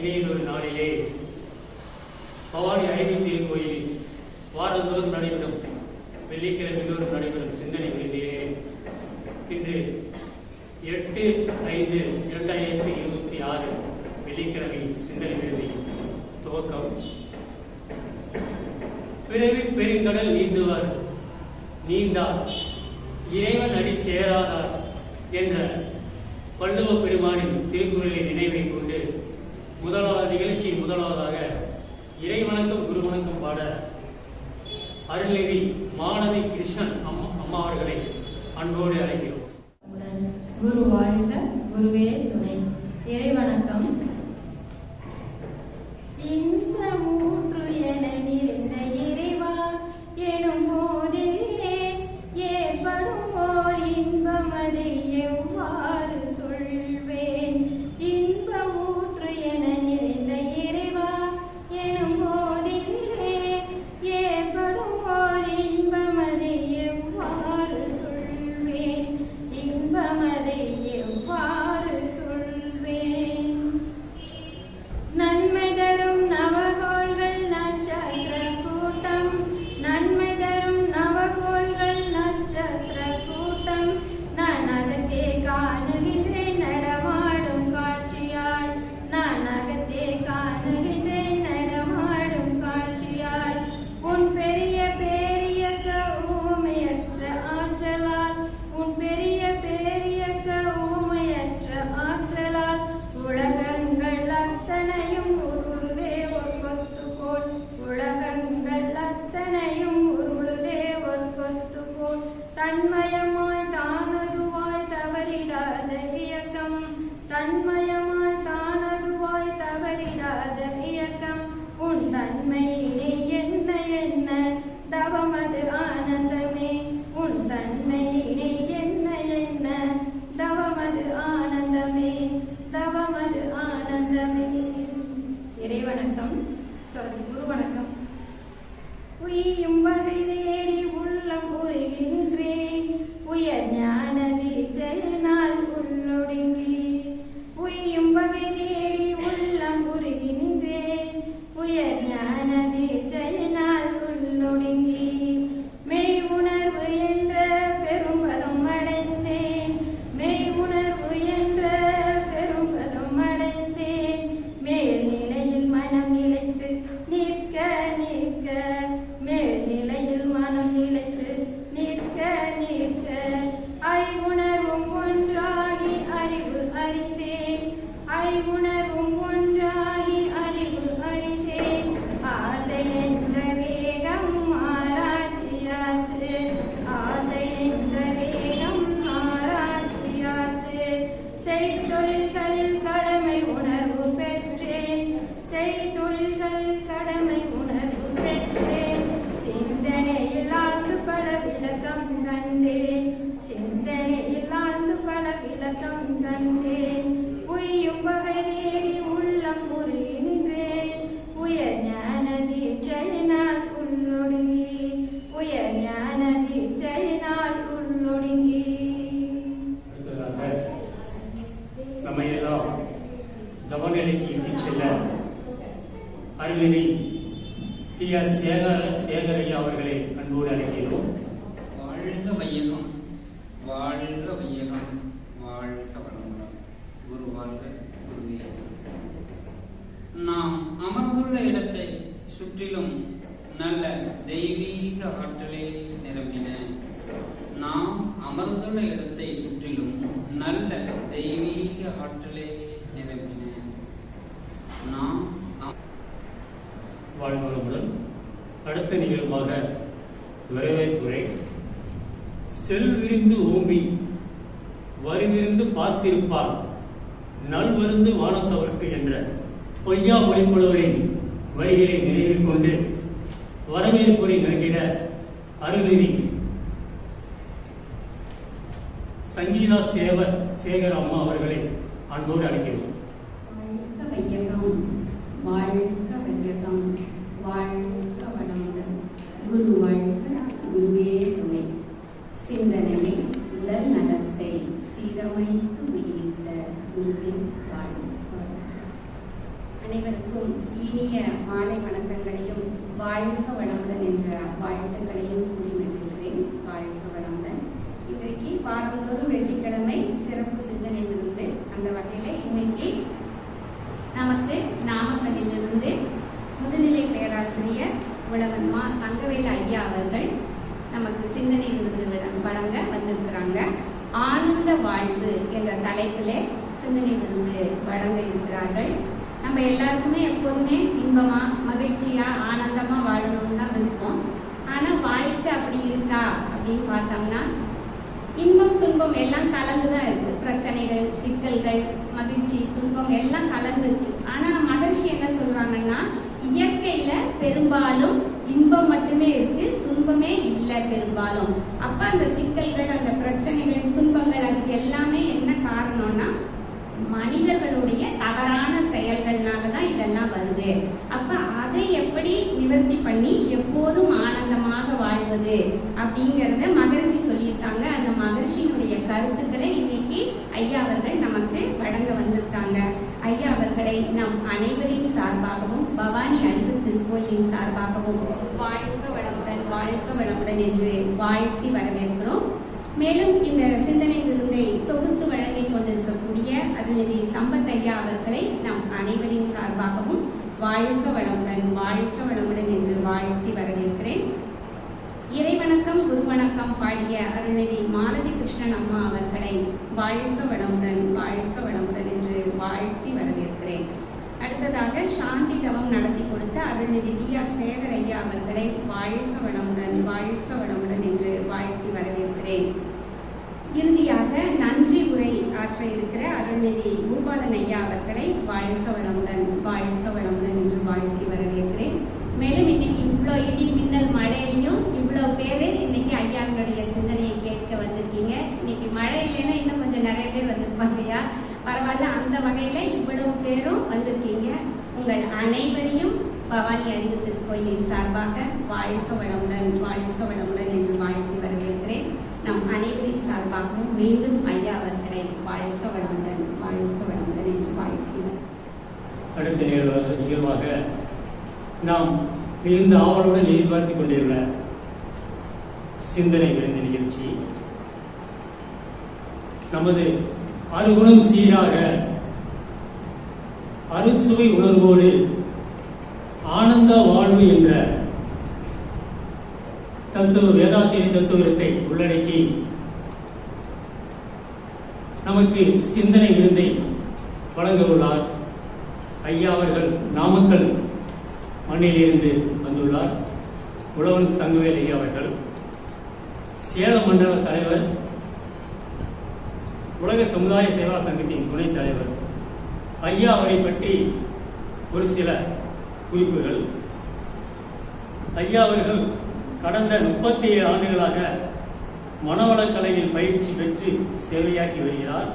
இன்றைய நாளிலே பவானி ஐநீர் கோயிலில் வாரந்தோறும் நடைபெறும் வெள்ளிக்கிழமை தோறும் நடைபெறும் சிந்தனை விருந்திலே இன்று 8/5/2026 வெள்ளிக்கிழமை சிந்தனை விருந்தி துவக்கம். பிறவி பெருங்கடல் நீந்துவார் நீந்தார் இறைவன் அடி சேராதார் என்ற வள்ளுவ பெருமானின் திருக்குறளின் நினைவை கொண்டு நிகழ்ச்சியின் முதலாவதாக இறைவணக்கம் குருவணக்கம் பாட அருள்நிதி மாணவி கிருஷ்ணன் அம்மா அவர்களை அன்போடு அழைக்கிறோம். குரு வாழ்க, குருவே துணை. இறைவணக்கம். இன்பமூன்று என நிறைந்த இறைவா எனும் போதிலே ஏற்படும் ஓர் இன்பமதை எவ்வாறு சொல்வேன்? இன்பமூன்று என நிறைந்த இறைவா எனும் போதிலே ஏற்படும் ஓர் இன்பமதை எவ்வாறு சொல்வேன்? இன்பமதை எவ்வாறு சொல்வேன்? நன்மை தரும் நவகோள்கள் நட்சத்திர கூட்டம், நன்மை தரும் நவகோள்கள் நட்சத்திர கூட்டம், நான் அகத்தே காணுகின்றேன் நடமாடும் காட்சியாய், நான் அகத்தே காணுகின்றேன் நடமாடும் காட்சியாய். உன் பெரிய பேரியக்க ஊமையற்ற ஆற்றலால், உன் பெரிய பேரியக்க ஊமையற்ற ஆற்றலால் உலகங்கள் அத்தனையும் உருளுதே ஒரு கொத்துக்கோள், உலகங்கள் அத்தனையும் உருளுதே ஒரு கொத்துக்கோள். தன்மயமாய் தானதுவாய் தவறிடாத இயக்கம், தன்மயமாய் தானதுவாய் தவறிடாத இயக்கம். உன் தன்மையினை என்ன என்ன தவமது ஆனந்தமே, உன் தன்மையினை என்ன என்ன தவமது ஆனந்தமே, தவமது ஆனந்தமே. இறைவணக்கம். குருவணக்கம். உய்யும் வகை தேடி உள்ளம் உருகின்றேன், உயர் ஞான தீட்சையினால் உள்ளொடுங்கி. உய்யும் வகை தேடி உள்ளம் உருகின்றேன், உயர் ஞான தீட்சையினால் உள்ளொடுங்கி. மெய் உணர்வு என்ற பெரும்பலம் அடைந்தேன், மெய் உணர்வு என்ற பெரும்பலம் அடைந்தேன். மேல்நிலையில் மனம் நிலைத்து நிற்க நிற்க, மேல்நிலையில் மனம் நிலைத்து நிற்க நிற்க. ஐவுணர்வும் ஒன்றாகி அறிவு அறிந்தேன், ஐவுணர்வும் ஒன்றாகி அறிவு அறிந்தேன். ஆசை என்ற வேகம் ஆராய்ச்சியாச்சு, ஆசை என்ற வேகம் ஆராய்ச்சியாச்சு. செய்தொழில்களில் கடமை உணர்வு பெற்றேன், செய்தொழில்களில் கடமை உணர்வு பெற்றேன். சிந்தனையில் ஆழ்ந்து பல விளக்கம் கண்டேன், சிந்தனையில் ஆழ்ந்து பல விளக்கம் கண்டேன். உய்யும் வகை தேடி உள்ளம் உருகி நின்றேன், உயர் ஞான தீட்சையினால் உள்ளொடுங்கி, உயர் ஞான தீட்சையினால் உள்ளொடுங்கி. நம்மையெல்லாம் தவநிலைக்கு இட்டுச் செல்ல அருள்நிதி டி.ஆர். சேகரையா அவர்களை அன்போடு அழைக்கிறோம். வாழ்க வையகம், வாழ்க வையகம், வாழ்க வளமுடன். குரு வாழ்க, குருவே. நாம் அமர்ந்துள்ள இடத்தை சுற்றிலும் நல்ல தெய்வீக ஆற்றலே நிரம்பின. நாம் அமர்ந்துள்ள இடத்தை சுற்றிலும் நல்ல தெய்வீக ஆற்றலே நிரம்பின. நாம் வாழ்வளமுடன். அடுத்த நிகழ்வாக வரவேற்புரை. செல்விருந்து ஓம்பி வருவிருந்து பார்த்திருப்பார் நல்வருந்து வானத்தவர்க்கு என்ற பொய்யா மொழிப்புலவரின் வரிகளை நினைவில் கொண்டு வரவேற்புரை நல்கிட அருள்நிதி சங்கீதா சேகர் அம்மா அவர்களை அன்போடு அழைக்கிறோம். வாழ்க வையகம், வாழ்க வையகம், வாழ்க வளமுடன். குரு வாழ்க, குருவே துணை. சிந்தனையை உடல் நலத்தை சீரமைத்து உயிரித்த குருவின் வாழ்வு. அனைவருக்கும் இனிய மாலை வணக்கங்களையும் வாழ்க வளமுடன் என்ற வாழ்த்துக்களையும் கூறி மகிழ்கிறேன். வாழ்க வளமுடன். இன்றைக்கு வாரந்தோறும் வெள்ளிக்கிழமை சிறப்பு சிந்தனையிலிருந்து அந்த வகையில் இன்னைக்கு நமக்கு நாமக்கல்லிலிருந்து முதுநிலை பேராசிரியர் உழவன்மா தங்கவேலு ஐயா அவர்கள் நமக்கு சிந்தனை விருது வழங்க வந்திருக்கிறாங்க. ஆனந்த வாழ்வு என்ற தலைப்பிலே சிந்தனை விருது வழங்க இருக்கிறார்கள். நம்ம எல்லாருக்குமே எப்போதுமே இன்பமா மகிழ்ச்சியா ஆனந்தமா வாழணும்னு தான் விருப்பம். ஆனா வாழ்க்கை அப்படி இருக்கா அப்படின்னு பார்த்தோம்னா இன்பம் துன்பம் எல்லாம் கலந்துதான் இருக்கு. பிரச்சனைகள், சிக்கல்கள், மகிழ்ச்சி, துன்பம் எல்லாம் கலந்து இருக்கு. ஆனா மகிழ்ச்சி என்ன சொல்றாங்கன்னா, இயற்கையில பெரும்பாலும் இன்பம் மட்டுமே இருக்கு, துன்பமே இல்லை பெரும்பாலும். அப்ப அந்த சிக்கல்கள், அந்த பிரச்சனைகள், துன்பங்கள் அதுக்கு எல்லாமே என்ன காரணம்னா மனிதர்களுடைய தவறான செயல்கள்னாலதான் இதெல்லாம் வருது. அப்ப அதை எப்படி நிவர்த்தி பண்ணி எப்போதும் ஆனந்தமாக வாழ்வது அப்படிங்கறத மகரிஷி சொல்லியிருக்காங்க. அந்த மகரிஷியினுடைய கருத்துக்களை இன்னைக்கு ஐயா அவர்கள் நமக்கு வழங்க வந்திருக்காங்க. ஐயா அவர்களை நம் அனைவரின் சார்பாகவும் பவானி அறிவு திருக்கோயிலின் சார்பாகவும் வாழ்க வளமுடன் என்று வாழ்த்தி வரவேற்கிறோம். மேலும் இந்த சிந்தனை விருதை தொகுத்து வழங்கிக் கொண்டிருக்கக்கூடிய அருள்நிதி சம்பத் ஐயா அவர்களை நம் அனைவரின் சார்பாகவும் வாழ்க வளமுடன் என்று வாழ்த்தி வரவேற்கிறேன். இறைவணக்கம் குருவணக்கம் பாடிய அருள்நிதி மாலதி கிருஷ்ணன் அம்மா அவர்களை வாழ்க வளமுடன் என்று வாழ்த்தி வரவேற்கிறேன். அடுத்ததாக சாந்தி தவம் நடத்தி கொடுத்த அருள்நிதி டி.ஆர். சேகர் ஐயா அவர்களை வாழ்க வளமுடன் என்று வாழ்த்தி வரவேற்கிறேன். இறுதியாக நன்றி உரை ஆற்ற இருக்கிற அருள்நிதி பூபாலன் ஐயா அவர்களை வாழ்க வளமுடன் என்று வாழ்த்தி வரவேற்கிறேன். மேலும் இன்னைக்கு இவ்வளோ இடி மின்னல் மழையிலையும் இவ்வளோ பேர் இன்னைக்கு ஐயாங்களுடைய சிந்தனையை கேட்க வந்திருக்கீங்க. இன்னைக்கு மழை இல்லைன்னா இன்னும் கொஞ்சம் நிறைய பேர் வந்திருப்பாங்க ஐயா. பரவாயில்ல, அந்த வகையில இவ்வளவு பேரும் வந்திருக்கீங்க. உங்கள் அனைவரையும் பவானி அறிவு திருக்கோயிலின் சார்பாக வாழ்க வளமுடன் என்று வாழ்த்தி வரவேற்கிறேன். நம் அனைவரின் சார்பாகவும் மீண்டும் ஐயா அவர்களை வாழ்க வளமுடன் என்று வாழ்த்தினர். அடுத்த நிகழ்வாக நாம் மிகுந்த ஆவலுடன் எதிர்பார்த்துக் கொண்டிருந்த சிந்தனை விருது நிகழ்ச்சி நமது அருகுணம் சீராக அறுசுவை உணர்வோடு ஆனந்த வாழ்வு என்ற வேதாத்திரி தத்துவத்தை உள்ளடக்கி நமக்கு சிந்தனை விருதை வழங்க உள்ளார். ஐயா அவர்கள் நாமக்கல் மண்ணிலிருந்து வந்துள்ளார். உழவன் தங்கவேலு ஐயா அவர்கள் சேலம் மண்டல தலைவர், உலக சமுதாய சேவா சங்கத்தின் துணைத் தலைவர். ஐயா அவரை பற்றி ஒரு சில குறிப்புகள். ஐயா அவர்கள் கடந்த 37 ஆண்டுகளாக மனவளக்கலையில் பயிற்சி பெற்று சேவையாற்றி வருகிறார்.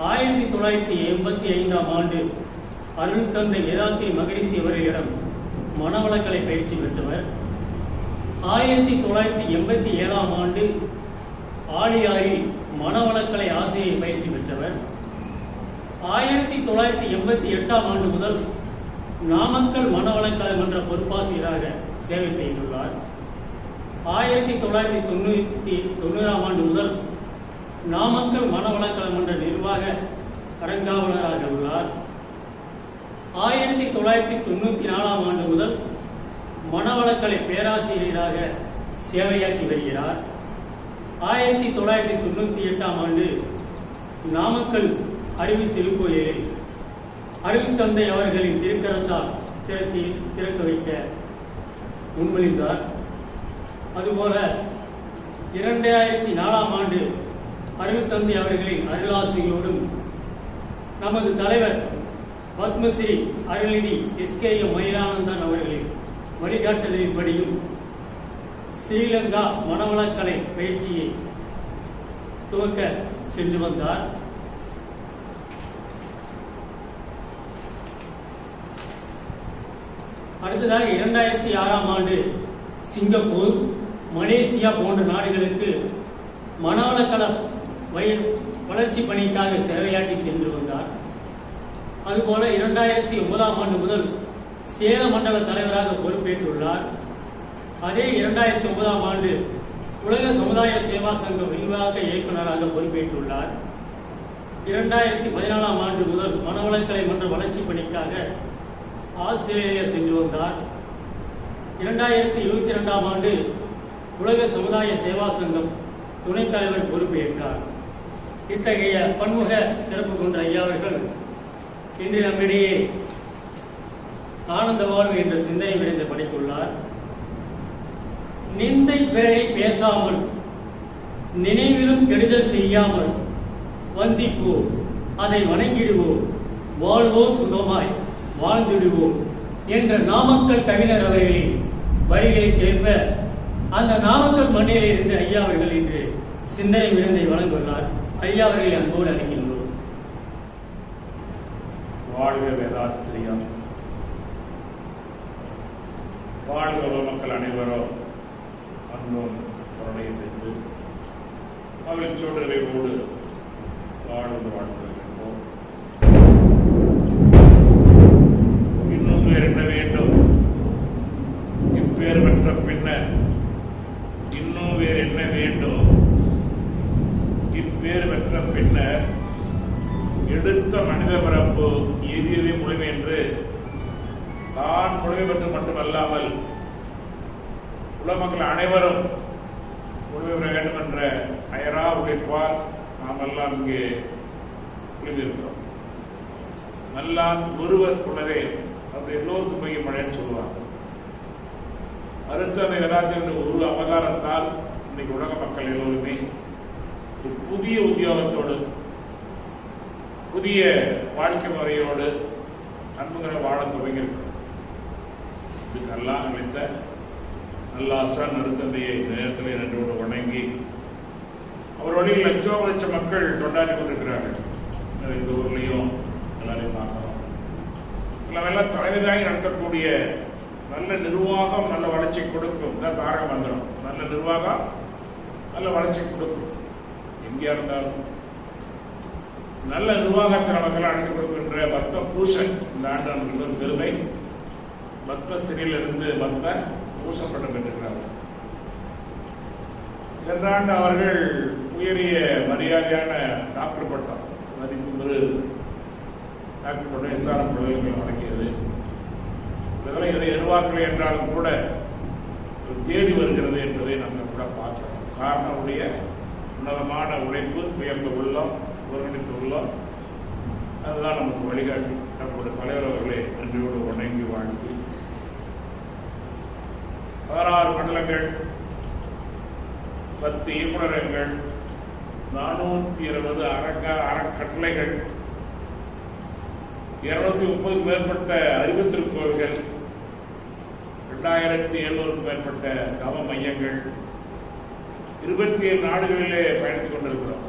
1985ஆம் ஆண்டு அருள் தந்தை வேதாத்திரி மகரிஷி அவர்களிடம் மனவளக்கலை பயிற்சி பெற்றவர். 1987ஆம் ஆண்டு ஆழியாரில் மனவளக்கலை ஆசிரியர் பயிற்சி பெற்றவர். 1988ஆம் ஆண்டு முதல் நாமக்கல் மனவளக்கலை மன்ற பொறுப்பாசிரியராக சேவை செய்துள்ளார். 1990ஆம் ஆண்டு முதல் நாமக்கல் மனவளக்கலை மன்ற நிர்வாக அறங்காவலராக உள்ளார். 1994ஆம் ஆண்டு முதல் மனவளக்கலை பேராசிரியராக சேவையாற்றி வருகிறார். 1998ஆம் ஆண்டு நாமக்கல் அறிவு திருக்கோயிலில் அறிவுத்தந்தை அவர்களின் திருக்கரத்தால் திறக்க வைக்க முன்மொழிந்தார். அதுபோல 2004ஆம் ஆண்டு அறிவுத்தந்தை அவர்களின் அருளாசியோடும் நமது தலைவர் பத்மஸ்ரீ அருள்நிதி எஸ்.கே.எம். மயிலானந்தன் அவர்களின் வழிகாட்டுதலின்படியும் ஸ்ரீலங்கா மனவளக்கலை பயிற்சியை துவக்க சென்று வந்தார். அடுத்ததாக 2006ஆம் ஆண்டு சிங்கப்பூர், மலேசியா போன்ற நாடுகளுக்கு மனவளக்கலை வளர்ச்சி பணிக்காக சேவையாற்றி சென்று வந்தார். அதுபோல 2009ஆம் ஆண்டு முதல் சேல மண்டல தலைவராக பொறுப்பேற்றுள்ளார். அதே 2009ஆம் ஆண்டு உலக சமுதாய சேவா சங்க விரிவாக்க இயக்குநராக பொறுப்பேற்றுள்ளார். 2014ஆம் ஆண்டு முதல் மனவளக்கலை மன்ற வளர்ச்சி பணிக்காக ஆஸ்திரேலியா சென்று வந்தார். 2022ஆம் ஆண்டு உலக சமுதாய சேவா சங்கம் துணைத் தலைவர் பொறுப்பேற்றார். இத்தகைய பன்முக சிறப்பு கொண்ட ஐயா அவர்கள் இன்று நம்மிடையே ஆனந்த வாழ்வு என்ற சிந்தனை விரைந்து படைத்துள்ளார். நிந்தை பெயரை பேசாமல், நினைவிலும் கெடுதல் செய்யாமல் வந்திப்போம், அதை வணங்கிடுவோம், வாழ்வோம் சுகமாய் வாழ்ந்திடுவோம் என்ற நாமக்கல் கவிஞர் அவர்களின் வரிகளை கேட்ப அந்த நாமக்கல் மண்ணில் இருந்து ஐயா அவர்கள் இன்று சிந்தனை விருந்தை வழங்குள்ளார். ஐயா அவர்களை அன்போடு அழைக்கின்றோம். வாழ்க வேதாத்திரியம், வாழ்க மக்கள் அனைவரும் அன்பும் கருணையும் பெற்று மகிழ்ச்சியோடு நிறைவோடு வாழ்ந்து வாழ்ந்திருக்கின்றோம். இன்னும் என்ன வேண்டும்? இப்பேர் பெற்ற பின்னர் இன்னும் வேறு என்ன வேண்டும்? இப்பேர் பெற்ற பின்னர் எடுத்த மனித பிறப்பு எதிரே முழுமை என்று தான் முழுமை பெற்று மட்டுமல்லாமல் உலக மக்கள் அனைவரும் முழுமை பெற வேண்டும் என்ற அயரா உழைப்பால் நாம் எல்லாம் இங்கே எழுதியிருக்கிறோம். நல்லா ஒருவர் உள்ளதே அது எல்லோருக்கும் போய் மழைன்னு சொல்லுவாங்க. அடுத்த அந்த வேதாத்திர ஒரு அவதாரத்தால் இன்னைக்கு உலக மக்கள் எல்லோருமே ஒரு புதிய உத்தியோகத்தோடு புதிய வாழ்க்கை முறையோடு அன்புகளை வாழ துவங்கியிருக்கிறோம். இதுக்கெல்லாம் நினைத்த நல்லாசன் நடுத்தந்தையை இந்த நேரத்தில் நன்றோடு வணங்கி அவர் வழியில் லட்சம் மக்கள் கொண்டாடி கொண்டிருக்கிறார்கள். இந்த ஊர்லையும் எல்லாரையும் பார்க்கிறோம். எல்லாம் தலைமைதாகி நடத்தக்கூடிய நல்ல நிர்வாகம் நல்ல வளர்ச்சி கொடுக்கும். தான் தாரக மந்திரம். நல்ல நிர்வாகம் நல்ல வளர்ச்சி கொடுக்கும். எங்கேயா இருந்தாலும் நல்ல நிர்வாகத்தை நமக்கெல்லாம் அழைத்து கொடுக்கின்ற பக்த பூஷன் இந்த ஆண்டு நமக்கு ஒரு பெருமை. பக்த சிறையிலிருந்து பக்த பூஷன் பட்டம் பெற்றிருக்கிறார்கள். சென்ற ஆண்டு அவர்கள் உயரிய மரியாதையான டாக்டர் பட்டம் மதிப்பு பெரு டாக்டர் பட்டம் எஸ்ஆர்எம் பல்கலைக்கழகம் வழங்கியது. இதெல்லாம் இதை எதிர்பார்க்கலை என்றாலும் கூட தேடி வருகிறது என்பதை நம்ம கூட பார்க்கிறோம். காரணமுடைய உன்னதமான உழைப்பு, உயர்ந்த உள்ளம், ஒருங்கிணைத்த உள்ளம், அதுதான் நமக்கு வழிகாட்டி. நம்முடைய தலைவர் அவர்களே நன்றியோடு வணங்கி வாழ்ந்து 16 மண்டலங்கள், 10 இயக்குநரகங்கள், 420 அறக்கட்டளைகள், 230க்கும் மேற்பட்ட அறிவுத்திருக்கோள்கள், 2700க்கும் மேற்பட்ட தவ மையங்கள், 27 நாடுகளிலே பயணித்துக் கொண்டிருக்கிறோம்.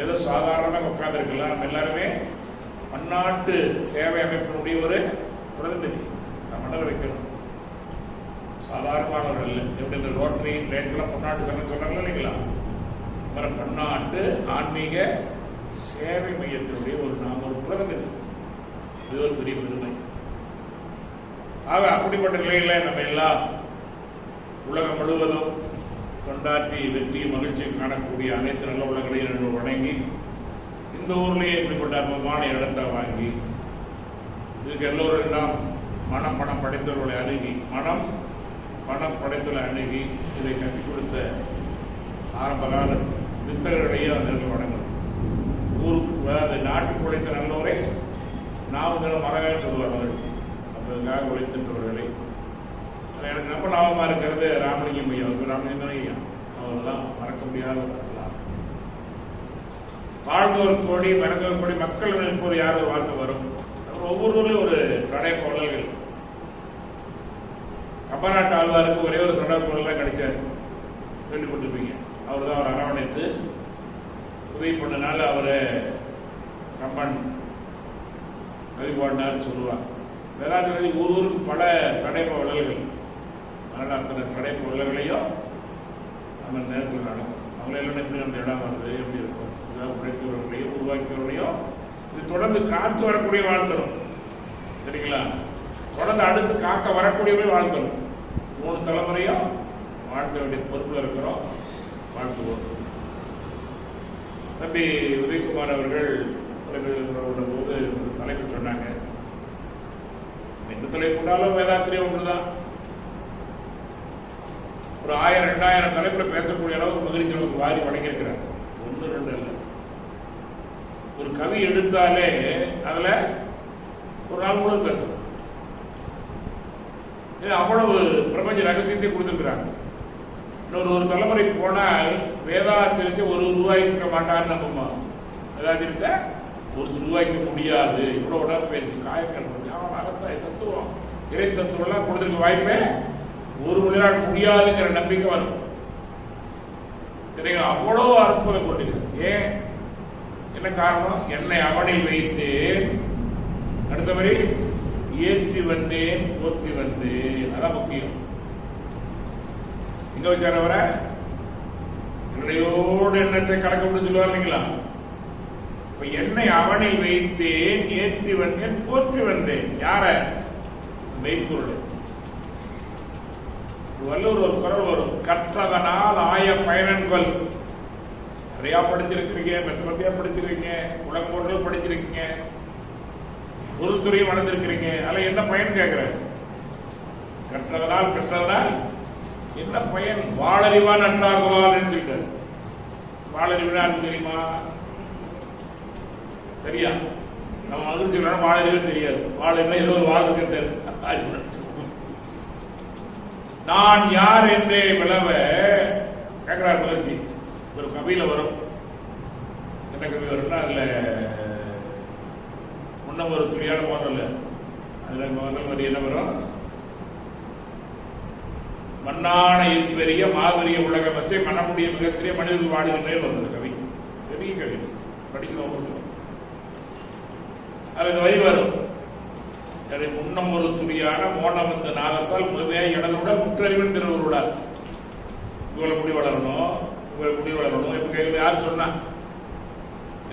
ஏதோ சாதாரணமாக உட்கார்ந்துருக்கலாம். நம்ம எல்லாருமே பன்னாட்டு சேவை அமைப்பினுடைய ஒரு பிரதிநிதி. நம்ம மண்டல வைக்கணும். சாதாரணமானவர்கள் இல்லை. எப்படி இந்த ரோட்டரி ரேட்லாம் பன்னாட்டு சங்கம் சொல்றாங்க இல்லைங்களா? பன்னாட்டு ஆன்மீக சேவை மையத்தினுடைய நாம் ஒரு பிரதிநிதி. இது ஒரு பெரிய பெருமை. ஆக அப்படிப்பட்ட நிலையில நம்ம எல்லாம் உலகம் முழுவதும் கொண்டாட்டி வெற்றி மகிழ்ச்சியை காணக்கூடிய அனைத்து நல்ல உள்ளங்களையும் வணங்கி இந்த ஊர்லேயே இப்படிப்பட்ட அற்புதமான இடத்தை வாங்கி இதுக்கு எல்லோரும் நாம் பணம் படைத்தவர்களை அணுகி பணம் படைத்தவர்களை அணுகி இதை கட்டிக் கொடுத்த ஆரம்பகால வித்தகர்களையும் அந்த வணங்கணும். ஊருக்கு அதாவது நாட்டுக்கு உழைத்த நல்லோரை நாம் மறக்க சொல்லுவார்கள். அப்போதுக்காக உழைத்தின்றவர்களை எனக்கு ரொம்ப லாபமாக இருக்கிறது ராமலிங்கம் ஐயா. ராமலிங்கம் ஐயா அவர் தான் மறக்க முடியாத வாழ்ந்தவர் கோடி மறந்தவர் கோடி மக்கள் இப்போது யாரும் வாழ்த்து வரும். ஒவ்வொரு ஊர்லேயும் ஒரு சடைய பொருள்கள். கம்பநாட்டு ஆழ்வாருக்கு ஒரே ஒரு சடைய பொருள் தான் கிடைச்சார். கேள்விப்பட்டிருப்பீங்க. அவர் தான் அவர் அரவணைத்து உதவி பண்ணனால அவரை கம்பன் கவி பாடினார்னு சொல்லுவாங்க. வேளாண்மை ஊருக்கு பல சடைப்ப வள்ளல்கள். அதனால் அத்தனை சடைப்ப வள்ளல்களையும் அந்த நேரத்தில் நடக்கும். அவங்களெல்லாம் எப்படி நம்ம இடம் வருது, எப்படி இருக்கும், ஏதாவது உழைத்தவர்களையும் உருவாக்கியவர்களையும் இது தொடர்ந்து காத்து வரக்கூடிய வாழ்த்தணும். சரிங்களா? தொடர்ந்து அடுத்து காக்க வரக்கூடியவே வாழ்த்தணும். 3 தலைமுறையும் வாழ்த்த வேண்டிய பொறுப்புல இருக்கிறோம். வாழ்த்துவோம். தம்பி உதயகுமார் அவர்கள் போது தலைப்பு சொன்னாங்க. எந்த தலைப்புனாலும் வேதாத்திரியம் ஒன்றுதான். ஒரு 1000-2000 தலைப்புல பேசக்கூடிய அளவுக்கு மகிழ்ச்சி நமக்கு வாரி வழங்கியிருக்கிறார். 1-2 இல்லை. ஒரு கவி எடுத்தாலே அதுல ஒரு நாள் முழுவதும் பேசணும். அவ்வளவு பிரபஞ்ச ரகசியத்தை கொடுத்திருக்கிறாங்க. ஒரு தலைமுறை போனால் வேதாத்திரத்தை ஒரு உருவாக்கிக்க மாட்டான்னு நம்புமா? வேதாத்திரத்தை ஒரு உருவாக்க முடியாது. இவ்வளவு உடற்பயிற்சி, காயக்கல், தத்துவம், இறை தத்துவம் எல்லாம் கொடுத்திருக்க வாய்ப்பே ஒரு மொழியால் முடியாதுங்கிற நம்பிக்கை வரும். சரிங்களா? அவ்வளவு அற்புதம் கொண்டிருக்கிறது. ஏன்? என்ன காரணம்? என்னை அவனில் வைத்தேன், அடுத்தவரை ஏற்றி வந்தேன், போற்றி வந்தேன். அதான் முக்கியம். எங்க வச்சார் அவரை? என்னையோடு எண்ணத்தை கலக்க முடியும் சொல்லுவார் இல்லைங்களா? இப்ப என்னை அவனில் வைத்தேன், ஏற்றி வந்தேன், போற்றி வந்தேன். யார? மெய்ப்பொருள். வல்லூர் ஒரு குரல் வரும், கற்றதனால் ஆய பயனன்கள். நிறையா படிச்சிருக்கிறீங்க, மெத்தமத்தியா படிச்சிருக்கீங்க, உலகப்பொருள் படிச்சிருக்கீங்க, பொருள் துறையை வளர்ந்திருக்கிறீங்க. அதுல என்ன பயன் கேட்கிறாரு? கற்றதனால் என்ன பயன்? வாழறிவா நன்றாகுவாள் இருக்காரு. வாழறிவினா தெரியுமா? தெரியா? நம்ம மகிழ்ச்சி வாழறிவே தெரியாது. வாழறிவா ஏதோ ஒரு வாழ்க்கை தெரியும். நான் யார் என்றே விளவ கேட்கிறார் மகிழ்ச்சி. ஒரு கவியில வரும். என்ன கவி வரும்னா அதுல முன்னம் ஒரு துணியான போன்றல அதுல முதல் வரி என்ன வரும்? மண்ணான பெரிய மாபெரிய உலக வச்சை மனமுடிய மிக சிறிய மனிதர்கள் வாடுகின்றேன் வந்தது கவி. பெரிய கவி படிக்கிறோம். அது இந்த வரி வரும். முன்னம் ஒரு துணியான மோனம் வந்த நாகத்தால் முழுமையாக இடதுடன் முற்றறிவின் திருவருளால் இவ்வளவு முடி வளரணும், இவ்வளவு முடி வளரணும். இப்ப கேட்குது யார் சொன்னா?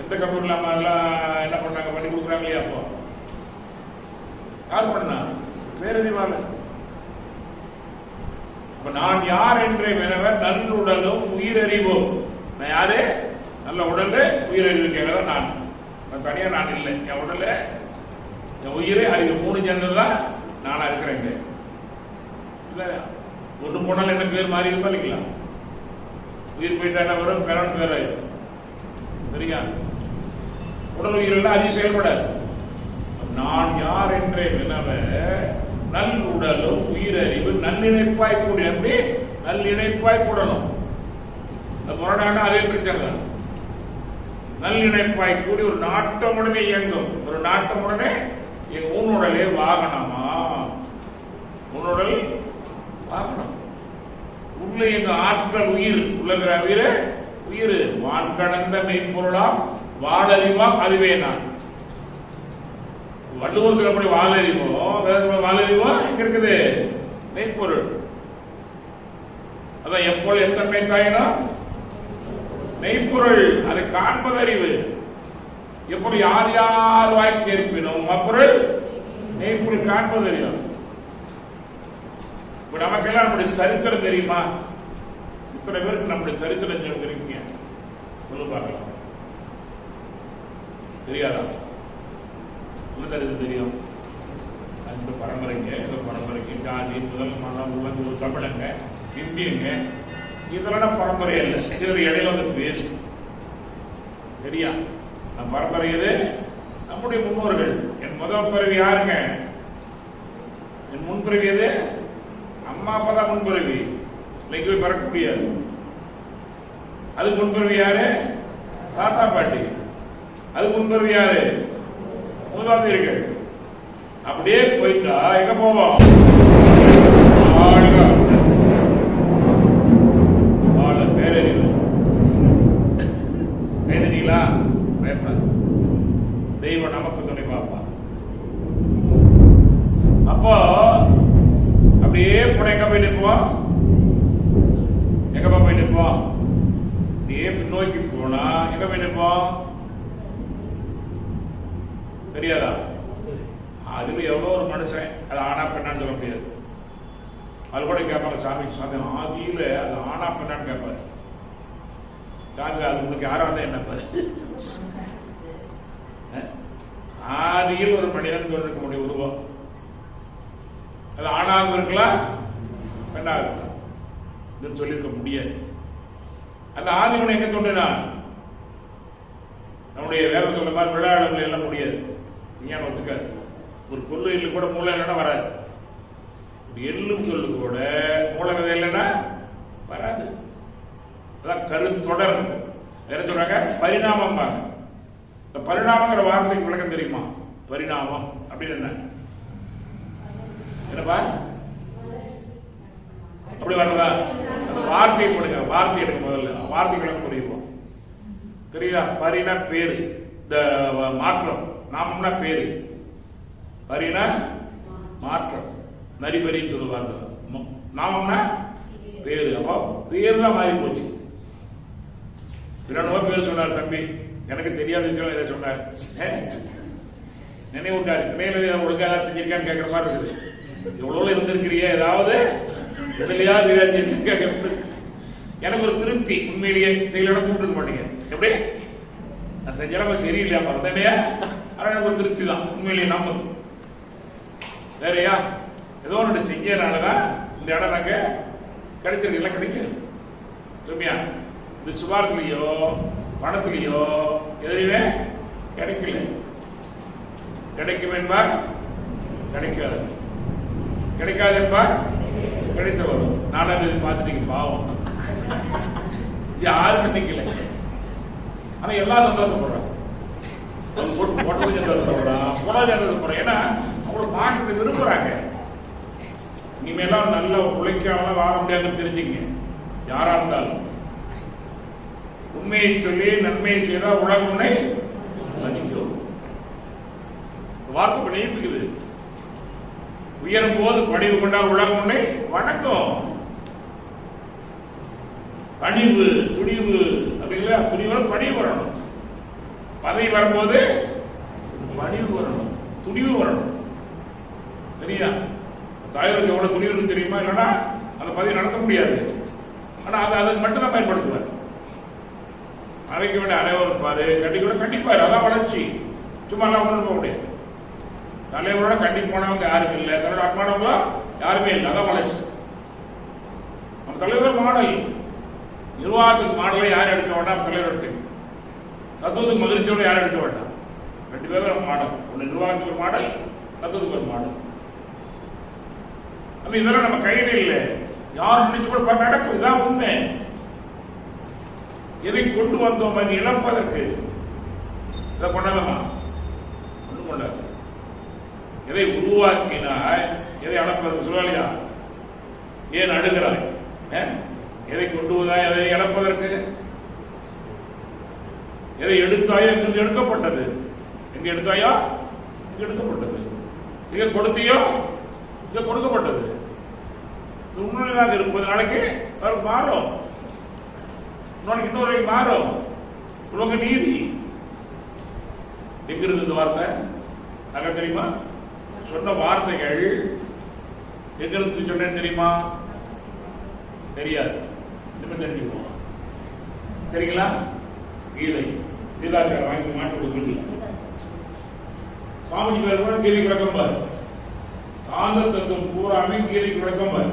எந்த கம்ப்யூட்டர்ல அதெல்லாம் என்ன பண்ணாங்க? பண்ணி கொடுக்குறாங்க இல்லையா? அப்போ யார் பண்ணா? பேரறிவாள. அப்ப நான் யார் என்றே வினவர் நல்லுடலும் உயிரறிவோம். நான் யாரு? நல்ல உடல் உயிரறிவு கேட்கறத நான் தனியா நான் இல்லை. என் உடல என் உயிரை அறிவு 3 சேர்ந்ததுதான் நானா இருக்கிறேங்க. ஒண்ணு போனாலும் என்ன பேர் மாறி இருப்பா இல்லைங்களா? உயிர் போயிட்டா என்ன வரும்? பேரன் பேராயிரும். சரியா? உடல் உயிரெல்லாம் அதிக செயல்படாது. நான் யார் என்றே வினவ நல் உடலும் உயிரறிவு நல்லிணைப்பாய் கூடி. எப்படி நல்லிணைப்பாய் கூடணும்? முரணான அதே பிரச்சனை தான். நல்லிணைப்பாய் கூடி ஒரு நாட்டமுடனே இயங்கும். ஒரு நாட்டமுடனே உன்னுடலே வாகனமா? உன்னுடல் வாகனம். உள்ள எங்க ஆற்றல் உயிர் உள்ளகிற உயிர உயிர் வான் கடந்த மெய்ப்பொருளாம் வாழறிவா அறிவே நான். வள்ளுவத்தில் எப்படி வாழறிவோ எங்க இருக்குது? மெய்ப்பொருள். அதான் எப்பொழுது எத்தன்மை தாயினா மெய்ப்பொருள். அதை காண்பது அறிவு. எப்படி யார் யார் வாய்க்கு ஏற்பினோம் அப்பொருள் மெய்ப்பொருள் காண்பது அறியும். இப்ப நமக்கெல்லாம் நம்முடைய சரித்திரம் தெரியுமா? இத்தனை பேருக்கு நம்முடைய சரித்திரம் இருக்கீங்க சொல்லு பார்க்கலாம். தெரியாதா? தெரியும். அந்த பரம்பரைங்க, இந்த பரம்பரைக்கு ஜாதி முதல் மனம் உலக தமிழங்க, இந்தியங்க, இதெல்லாம் பரம்பரை அல்ல. இது இடையில வந்து பேசும். சரியா? நம் பரம்பரை இது நம்முடைய முன்னோர்கள். என் முதல் பிறவி யாருங்க? என் முன்பிறவி எது? அம்மா அப்பா தான் முன்பிறவி. இன்னைக்கு போய் பறக்க முடியாது. அதுக்கு முன்பிறவி யாரு? தாத்தா பாட்டி. அதுக்கு முன்பிறவி யாரு? மூதாதையர்கள். அப்படியே போயிட்டா எங்க போவோம்? பேரறிவு. பேரறிங்களா? பயப்படாது. தெய்வம் நமக்கு துணை பார்ப்பா. அப்போ அப்படியே கூட எங்க போய் நிற்போம்? எங்க போய் நிற்போம்? அப்படியே நோக்கி போனா எங்க போய் நிற்போம்? தெரியாதா? அதுல எவ்வளோ ஒரு மனுஷன் அது ஆனா பெண்ணான்னு சொல்ல முடியாது. அது கூட கேட்பாங்க, சாமி சாமி ஆதியில அது ஆனா பெண்ணான்னு கேட்பாரு. சாமி அது உங்களுக்கு யாராவது என்ன பாரு, ஆதியில் ஒரு மனிதன் இருக்க முடிய உருவம் அது ஆணாக இருக்கலாம் பெண்ணாக இருக்கலாம், இதுன்னு சொல்லியிருக்க முடியாது. அந்த ஆதிமனை எங்க தோன்றினான்? நம்முடைய வேற சொல்ல மாதிரி விளையாடங்கள் எல்லாம் முடியாது, விஞ்ஞானம் ஒத்துக்காது. ஒரு கொள்ளு எள்ளு கூட மூளை இல்லைன்னா வராது. ஒரு எள்ளும் சொல்லு கூட மூளை விதை இல்லைன்னா வராது. அதான் கருத்தொடர். என்ன சொல்றாங்க? பரிணாமம். இந்த பரிணாமங்கிற வார்த்தைக்கு விளக்கம் தெரியுமா? பரிணாமம் அப்படின்னு என்ன? என்னப்பா அப்படி வரல? அந்த வார்த்தையை கொடுங்க, வார்த்தை எடுக்க முதல்ல வார்த்தை விளக்கம் புரியுவோம். தெரியுதா? பரினா பேரு, இந்த மாற்றம். நாமம்னா பேரு, பரினா மாற்றம். நரிபரின்னு சொல்லுவாங்க. நாமம்னா பேரு. அப்போ பேரு தான் மாறி போச்சு. இரண்டு பேர் சொன்னார் தம்பி, எனக்கு தெரியாத விஷயம் இதை சொன்னார். நினைவுட்டாரு, திணையில ஒழுங்காக செஞ்சிருக்கான்னு கேட்கிற மாதிரி இருக்குது. எவ்வளவு இருந்திருக்கிறிய, ஏதாவது எதுலையாவது எனக்கு ஒரு திருப்தி. உண்மையிலேயே செயலோட கூப்பிட்டு மாட்டீங்க, எப்படி நான் செஞ்சாலும் சரியில்லையா மறந்தேனையா, ஆனால் எனக்கு ஒரு திருப்தி தான் உண்மையிலேயே. நம்ம வேறையா ஏதோ ஒன்று செஞ்சதுனாலதான் இந்த இடம் நாங்க கிடைச்சிருக்கு, எல்லாம் கிடைக்காது. சும்மியா இந்த சுபாரத்திலேயோ பணத்திலேயோ எதுலையுமே கிடைக்கல. கிடைக்கும் என்பார் கிடைக்காது, கிடைக்காது என்பார் கிடைத்த வரும். 4ஆம் தேதி பார்த்துட்டீங்க, பாவம் யாரும் நினைக்கல. ஆனா எல்லாரும் சந்தோஷப்படுறாங்க, சந்தோஷப்படுறாங்க. ஏன்னா அவங்களுக்கு மாற்றத்தை விரும்புறாங்க. இனிமேலாம் நல்ல உழைக்காம வாழ முடியாதுன்னு தெரிஞ்சுங்க. யாரா இருந்தாலும் உண்மையை சொல்லி நன்மையை செய்தால் உலகம் உன்னை மதிக்கும். வார்த்தை பண்ணியிருக்குது. உயரும் போது பணிவு கொண்டால் உலகம் உன்னை வணக்கம். பணிவு துணிவு அப்படிங்களா? துணிவோட பணிவு வரணும். பதவி வரும்போது பணிவு வரணும், துணிவு வரணும். சரியா? தலைவருக்கு எவ்வளவு துணிவு இருக்கு தெரியுமா? இல்லைன்னா அந்த பதவி நடத்த முடியாது. ஆனா அதுக்கு மட்டும்தான் பயன்படுத்துவார். அழைக்க வேண்டிய அனைவரும் இருப்பாரு, கண்டிப்பா கண்டிப்பாரு. அதான் வளர்ச்சி. சும்மா எல்லாம் ஒன்றும் போக முடியாது. தலைவரோட கண்டி போனவங்க யாரும் இல்லை, தன்னோட அன்பானவங்களா யாருமே இல்லை. அதான் வளர்ச்சி. நம்ம தலைவர் மாடல். நிர்வாகத்துக்கு மாடலை யாரும் எடுக்க வேண்டாம், தலைவர் எடுத்து. தத்துவத்துக்கு மகிழ்ச்சியோட யாரும் எடுக்க வேண்டாம். 2 பேரும் மாடல். ஒன்று நிர்வாகத்துக்கு ஒரு மாடல், தத்துவத்துக்கு ஒரு மாடல். அந்த இதெல்லாம் நம்ம கையில இல்லை. யாரும் நினைச்சு கூட நடக்கும். இதான் உண்மை. எதை கொண்டு வந்தோம் இழப்பதற்கு இதை கொண்டாதமா ஒன்றும் கொண்டாது. எதை உருவாக்கினாய், எதை அழப்பதற்கு சொல்லலையா? ஏன் அடுக்கிறாய்? எதை கொண்டு வந்தாய், எதை இழப்பதற்கு? எதை எடுத்தாயோ எங்கு எடுக்கப்பட்டது? எங்க எடுத்தாயோ இங்க எடுக்கப்பட்டது. எங்க கொடுத்தியோ இங்க கொடுக்கப்பட்டது. உண்மையாக இருப்பது நாளைக்கு மாறும், நாளைக்கு இன்னொரு மாறும். உலக நீதி எங்க இருந்து இந்த வார்த்தை நாங்க தெரியுமா? சொன்ன வார்த்தைகள் எங்க இருந்து சொன்னேன்னு தெரியுமா? தெரியாது. இன்னும் தெரிஞ்சுக்குவோம். சரிங்களா? கீதை, கீதாச்சாரம் வாங்கி மாட்டு கொடுத்து சுவாமிஜி பேர் கூட கீதைக்கு விளக்கம் பாரு. ஆந்த தத்துவம் பூராமே கீதைக்கு விளக்கம் பாரு.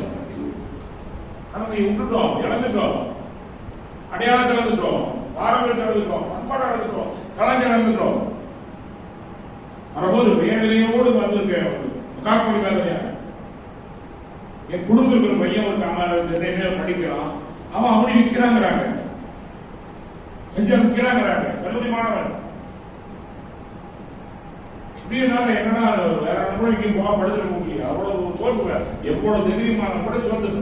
ஆனா நீ விட்டுட்டோம், இழந்துட்டோம், அடையாளம் இழந்துட்டோம், பாரம்பரியம் இழந்துட்டோம், பண்பாடு இழந்துட்டோம், கலாச்சாரம் இழந்துட்டோம். வரும்போது வேதனையோடு வந்திருக்கேன். காக்கொடி வேதனையா? என் குடும்பம் இருக்கிற பையன் ஒரு சென்னையில படிக்கிறான். அவன் அப்படி விற்கிறாங்கிறாங்க, செஞ்சா விற்கிறாங்கிறாங்க. கல்லூரி மாணவன் இப்படினால என்னன்னா வேற கூட இங்கே போக படுத்துட முடியும். அவ்வளவு தோல்வி. எவ்வளவு தைரியமான கூட சொல்லுது.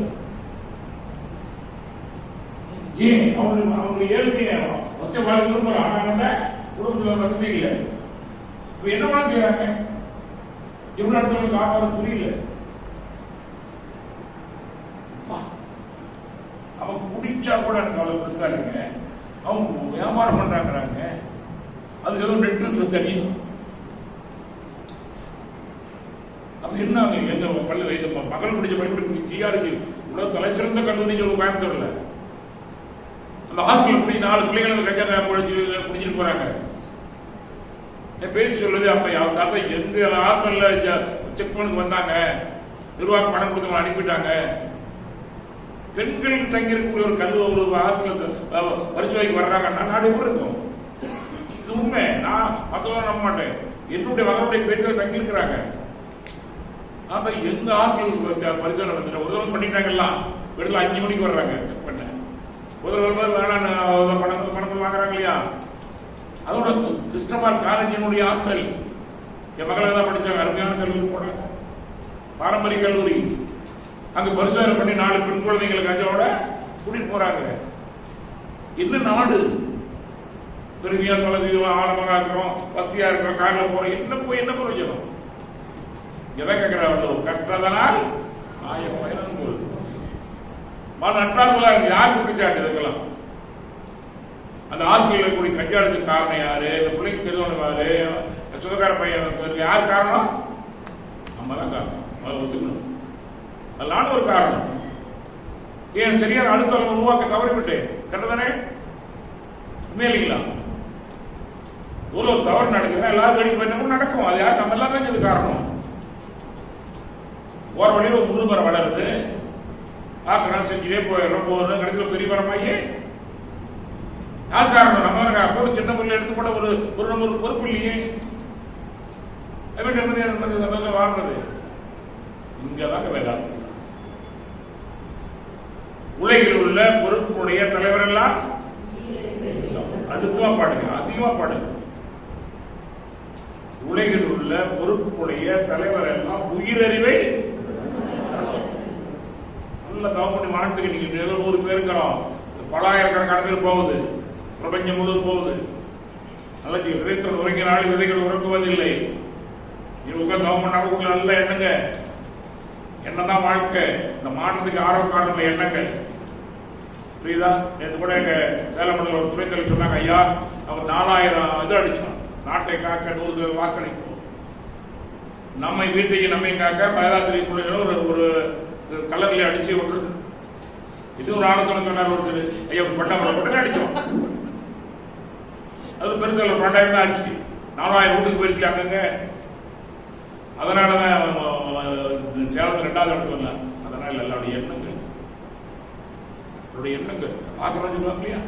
ஏன் அவங்க ஏழ்மையை வச வாழ விரும்புறான். ஆனா குடும்பத்தில் வசதி இல்லை. இப்ப என்ன பண்ண செய்யறாங்க? எப்படி அடுத்தவங்க காப்பாற்ற புரியல. அவன் குடிச்சா கூட எனக்கு அவ்வளவு பெருசா இல்லைங்க. அவங்க வியாபாரம் பண்றாங்கிறாங்க. அதுக்கு எதுவும் நெட் இருக்கு தெரியும். அப்ப என்ன எங்க பள்ளி வைத்த மகள் படிச்ச படிப்பு ஜிஆருக்கு உலக தலை சிறந்த கல்லூரி சொல்லி கோயம்புத்தூர்ல அந்த ஹாஸ்டல் போய் 4 பிள்ளைகளை கஞ்சா குடிச்சிட்டு போறாங்க. என் பேர் சொல்லுது, அப்ப அவன் தாத்தா எங்க ஹாஸ்டல்ல செக் பண்ண வந்தாங்க, நிர்வாகம் பணம் கொடுத்தவங்க அனுப்பிட்டாங்க. பெண்கள் தங்கியிருக்கக்கூடிய ஒரு கல்லூரி ஒரு ஹாஸ்டல் பரிசோதனைக்கு வர்றாங்கன்னா நாடு எப்படி இருக்கும்? இது உண்மை. நான் மற்றவங்க நம்ப மாட்டேன். என்னுடைய மகனுடைய பேர்கள் தங்கி இருக்கிறாங்க. அதான் எந்த ஹாஸ்டல் பரிசோதனை வந்துட்டு ஒரு தடவை பண்ணிட்டாங்கல்லாம் வீட்டில் 5 மணிக்கு வர்றாங்க செக் பண்ண. ஒரு தடவை வேணாம் பணம் வாங்குறாங்க இல்லையா? அதோட கிருஷ்ணபால் காலேஜினுடைய ஹாஸ்டல் என் மகளை தான் படிச்சாங்க. அருமையான கல்லூரி போனாங்க, பாரம்பரிய கல்லூரி. அங்க பரிசோதனை பண்ணி 4 பெண் குழந்தைங்களுக்கு கஞ்சோட கூட்டிட்டு போறாங்க. என்ன நாடு? பெருமையா தொலைச்சி ஆழமாக இருக்கிறோம், வசதியா இருக்கிறோம், காரில் போறோம். என்ன போய் என்ன பிரயோஜனம்? எதை கேட்கிறாங்க? கஷ்டதனால் ஆயிரம் பயணம் போகுது. நட்டாளர்களா இருக்கு. யார் குற்றச்சாட்டு இதுக்கெல்லாம்? அந்த ஆசிரியர்கள் கூடிய கஞ்சாடுறதுக்கு காரணம் யாரு? இந்த பிள்ளைக்கு தெரிஞ்சவனு யாரு? சுதகார பையன் யார் காரணம்? நம்ம தான் காரணம். அதை ஒத்துக்கணும். அது நானும் ஒரு காரணம். ஏன் சரியான அழுத்தம் உருவாக்க தவறிவிட்டேன். கரெக்டானே? இல்லைங்களா? ஒரு தவறு நடக்குதுன்னா எல்லாரும் கடிக்க போய் நடக்கும். அது யார்? நம்ம எல்லாமே இது காரணம். ஒரு வழியில் ஒரு முழு மரம் வளருது, ஆக்கிரம் செஞ்சுட்டே போயிடும், போகணும், கடைசியில் பெரிய மரமாயி யார் காரணம்? நம்ம அப்போ சின்ன பிள்ளை எடுத்து போட ஒரு நம்ம ஒரு பொறுப்பு இல்லையே. சந்தோஷம் வாழ்றது இங்கதாங்க வேதா. உலகில் உள்ள பொறுப்புடைய தலைவர் எல்லாம் அடுத்தமா பாடுங்க, அதிகமா பாடுங்க. உலகில் உள்ள பொறுப்புடைய தலைவர் எல்லாம் உயிரறிவை நல்ல தவப்பண்ணி மாட்டுக்கு நீங்க ஏதோ 100 பேருக்கிறோம், பலாயிரக்கணக்கான பேர் போகுது, பிரபஞ்சம் முழுவதும் போகுது. நல்ல விதைத்தல் உறங்கினாலும் விதைகள் உறங்குவதில்லை. நீ உட்காந்து தவம் பண்ணாம நல்ல எண்ணங்க, என்னதான் வாழ்க்கை. இந்த மாற்றத்துக்கு ஆரோக்கிய எண்ணங்கள் புரியுதா? நேற்று கூட எங்க சேலம் மண்டல ஒரு துணைத்தலைவர் சொன்னாங்க, ஐயா அவன் 4000 இது அடிச்சோம், நாட்டை காக்க 100 வாக்களிப்போம், நம்மை வீட்டைக்கு நம்மை காக்க வேதாத்திரி பிள்ளைகளும் ஒரு கலர்ல அடிச்சு விட்டுருக்கு. இது ஒரு ஆலோசனை சொன்னார் ஒருத்தர், ஐயா பட்டாம அடிச்சோம். அது பெருசு 2000 தான் ஆச்சு, 4000 வீட்டுக்கு போயிருக்கு அங்கங்க. அதனாலதான் சேலத்தில் 2வது இடத்துல இல்லை. அதனால எல்லாருடைய எண்ணங்கள் பார்க்கணும் சொல்லுவாங்க இல்லையா?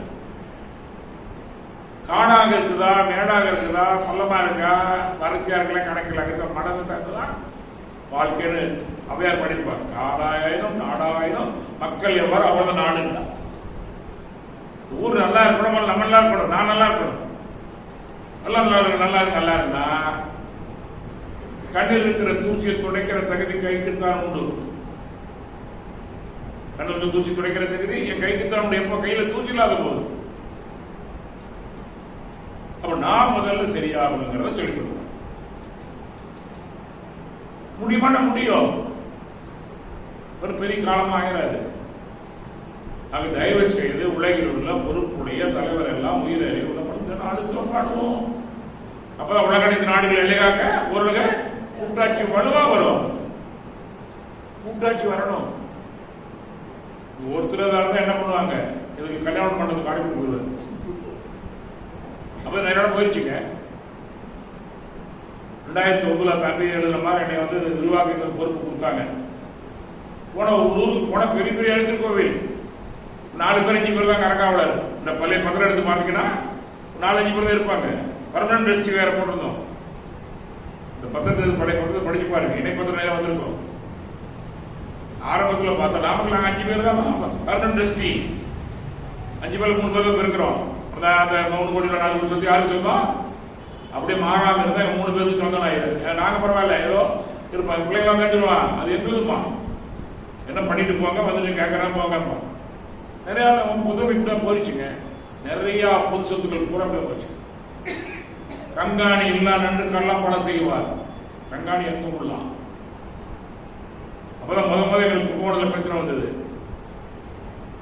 காடாக இருக்குதா, மேடாக இருக்குதா, பள்ளமா இருக்கா, வறட்சியா இருக்கல, கணக்கில் இருக்க மனதை தந்துதான் வாழ்க்கைன்னு அவையார் படிப்பார். காடாயினும் நாடாயினும் மக்கள் எவ்வாறு அவ்வளவு நாடுங்களா. ஊர் நல்லா இருக்கணும், நம்ம நல்லா இருக்கணும், நான் நல்லா இருக்கணும், நல்லா இருந்தா கண்ணில் இருக்கிற தூசியை துடைக்கிற தகுதி கைக்குத்தான் உண்டு. கண்ணில் தூசி துடைக்கிற தகுதி என் கைக்குத்தான் உண்டு. எப்போ கையில தூசி இல்லாத போது அப்ப நான் முதல்ல சரியாகணுங்கிறத சொல்லிக் கொடுக்கிறேன். முடியுமான முடியும், ஒரு பெரிய காலமாக ஆகிறாது. ஆக தயவு செய்து உலகில் உள்ள பொறுப்புடைய தலைவர் எல்லாம் உயிரறிவு அடுத்து பாடுவோம். அப்பதான் உலகடைந்த நாடுகள் எல்லைக்காக்க ஒரு கூட்டாட்சி வலுவா வரும். கூட்டாட்சி வரணும். ஒருத்தர் என்ன பண்ணுவாங்க, இதுக்கு கல்யாணம் பண்றதுக்கு அனுப்பி போயிடுவாரு. அப்ப என்னோட போயிடுச்சுங்க. 2009 தம்பி எழுதுன மாதிரி என்னை வந்து நிர்வாகத்தில் பொறுப்பு கொடுத்தாங்க. போன ஒரு ஊருக்கு போன பெரிய பெரிய இடத்துக்கு கோவில் 4 பேர் 5 பேர் தான் கரக்காவலர். இந்த பள்ளியை பத்திரம் எடுத்து பார்த்தீங்கன்னா 4-5 பேர் தான் இருப்பாங்க. பர்மனன்ட் ரெஸ்ட் வேற போட்டிருந்தோம். இந்த பத்திரத்தை படிச்சு பாருங்க, இணை பத்திரம் நேரம் வந்திருக்கோம். ஆரம்பத்தில் பார்த்தோம் நாமக்கல் நாங்கள் 5 பேர் தான் பர்மனன்ட் ரெஸ்டி. 5 பேர் 3 பேர் தான் இருக்கிறோம். அந்த 3 கோடி 4 கோடி சொத்து யாருக்கு சொந்தம்? அப்படியே மாறாம இருந்தா 3 பேருக்கு சொந்தம் ஆயிடுது. நாங்க பரவாயில்ல ஏதோ இருப்போம், பிள்ளைங்களாம் தான் சொல்லுவான் அது எங்களுக்குமா என்ன பண்ணிட்டு போங்க, வந்துட்டு கேட்கறேன் போங்கப்பா. நிறைய உதவி கூட போயிடுச்சுங்க. நிறைய பொது சொத்துக்கள் பூரா போச்சு. கங்காணி இல்லா நன்று கல்லாம் பல செய்வார். கங்காணி எங்க உள்ளாம். அப்பதான் முத எங்களுக்கு கும்பகோணத்துல பிரச்சனை வந்தது.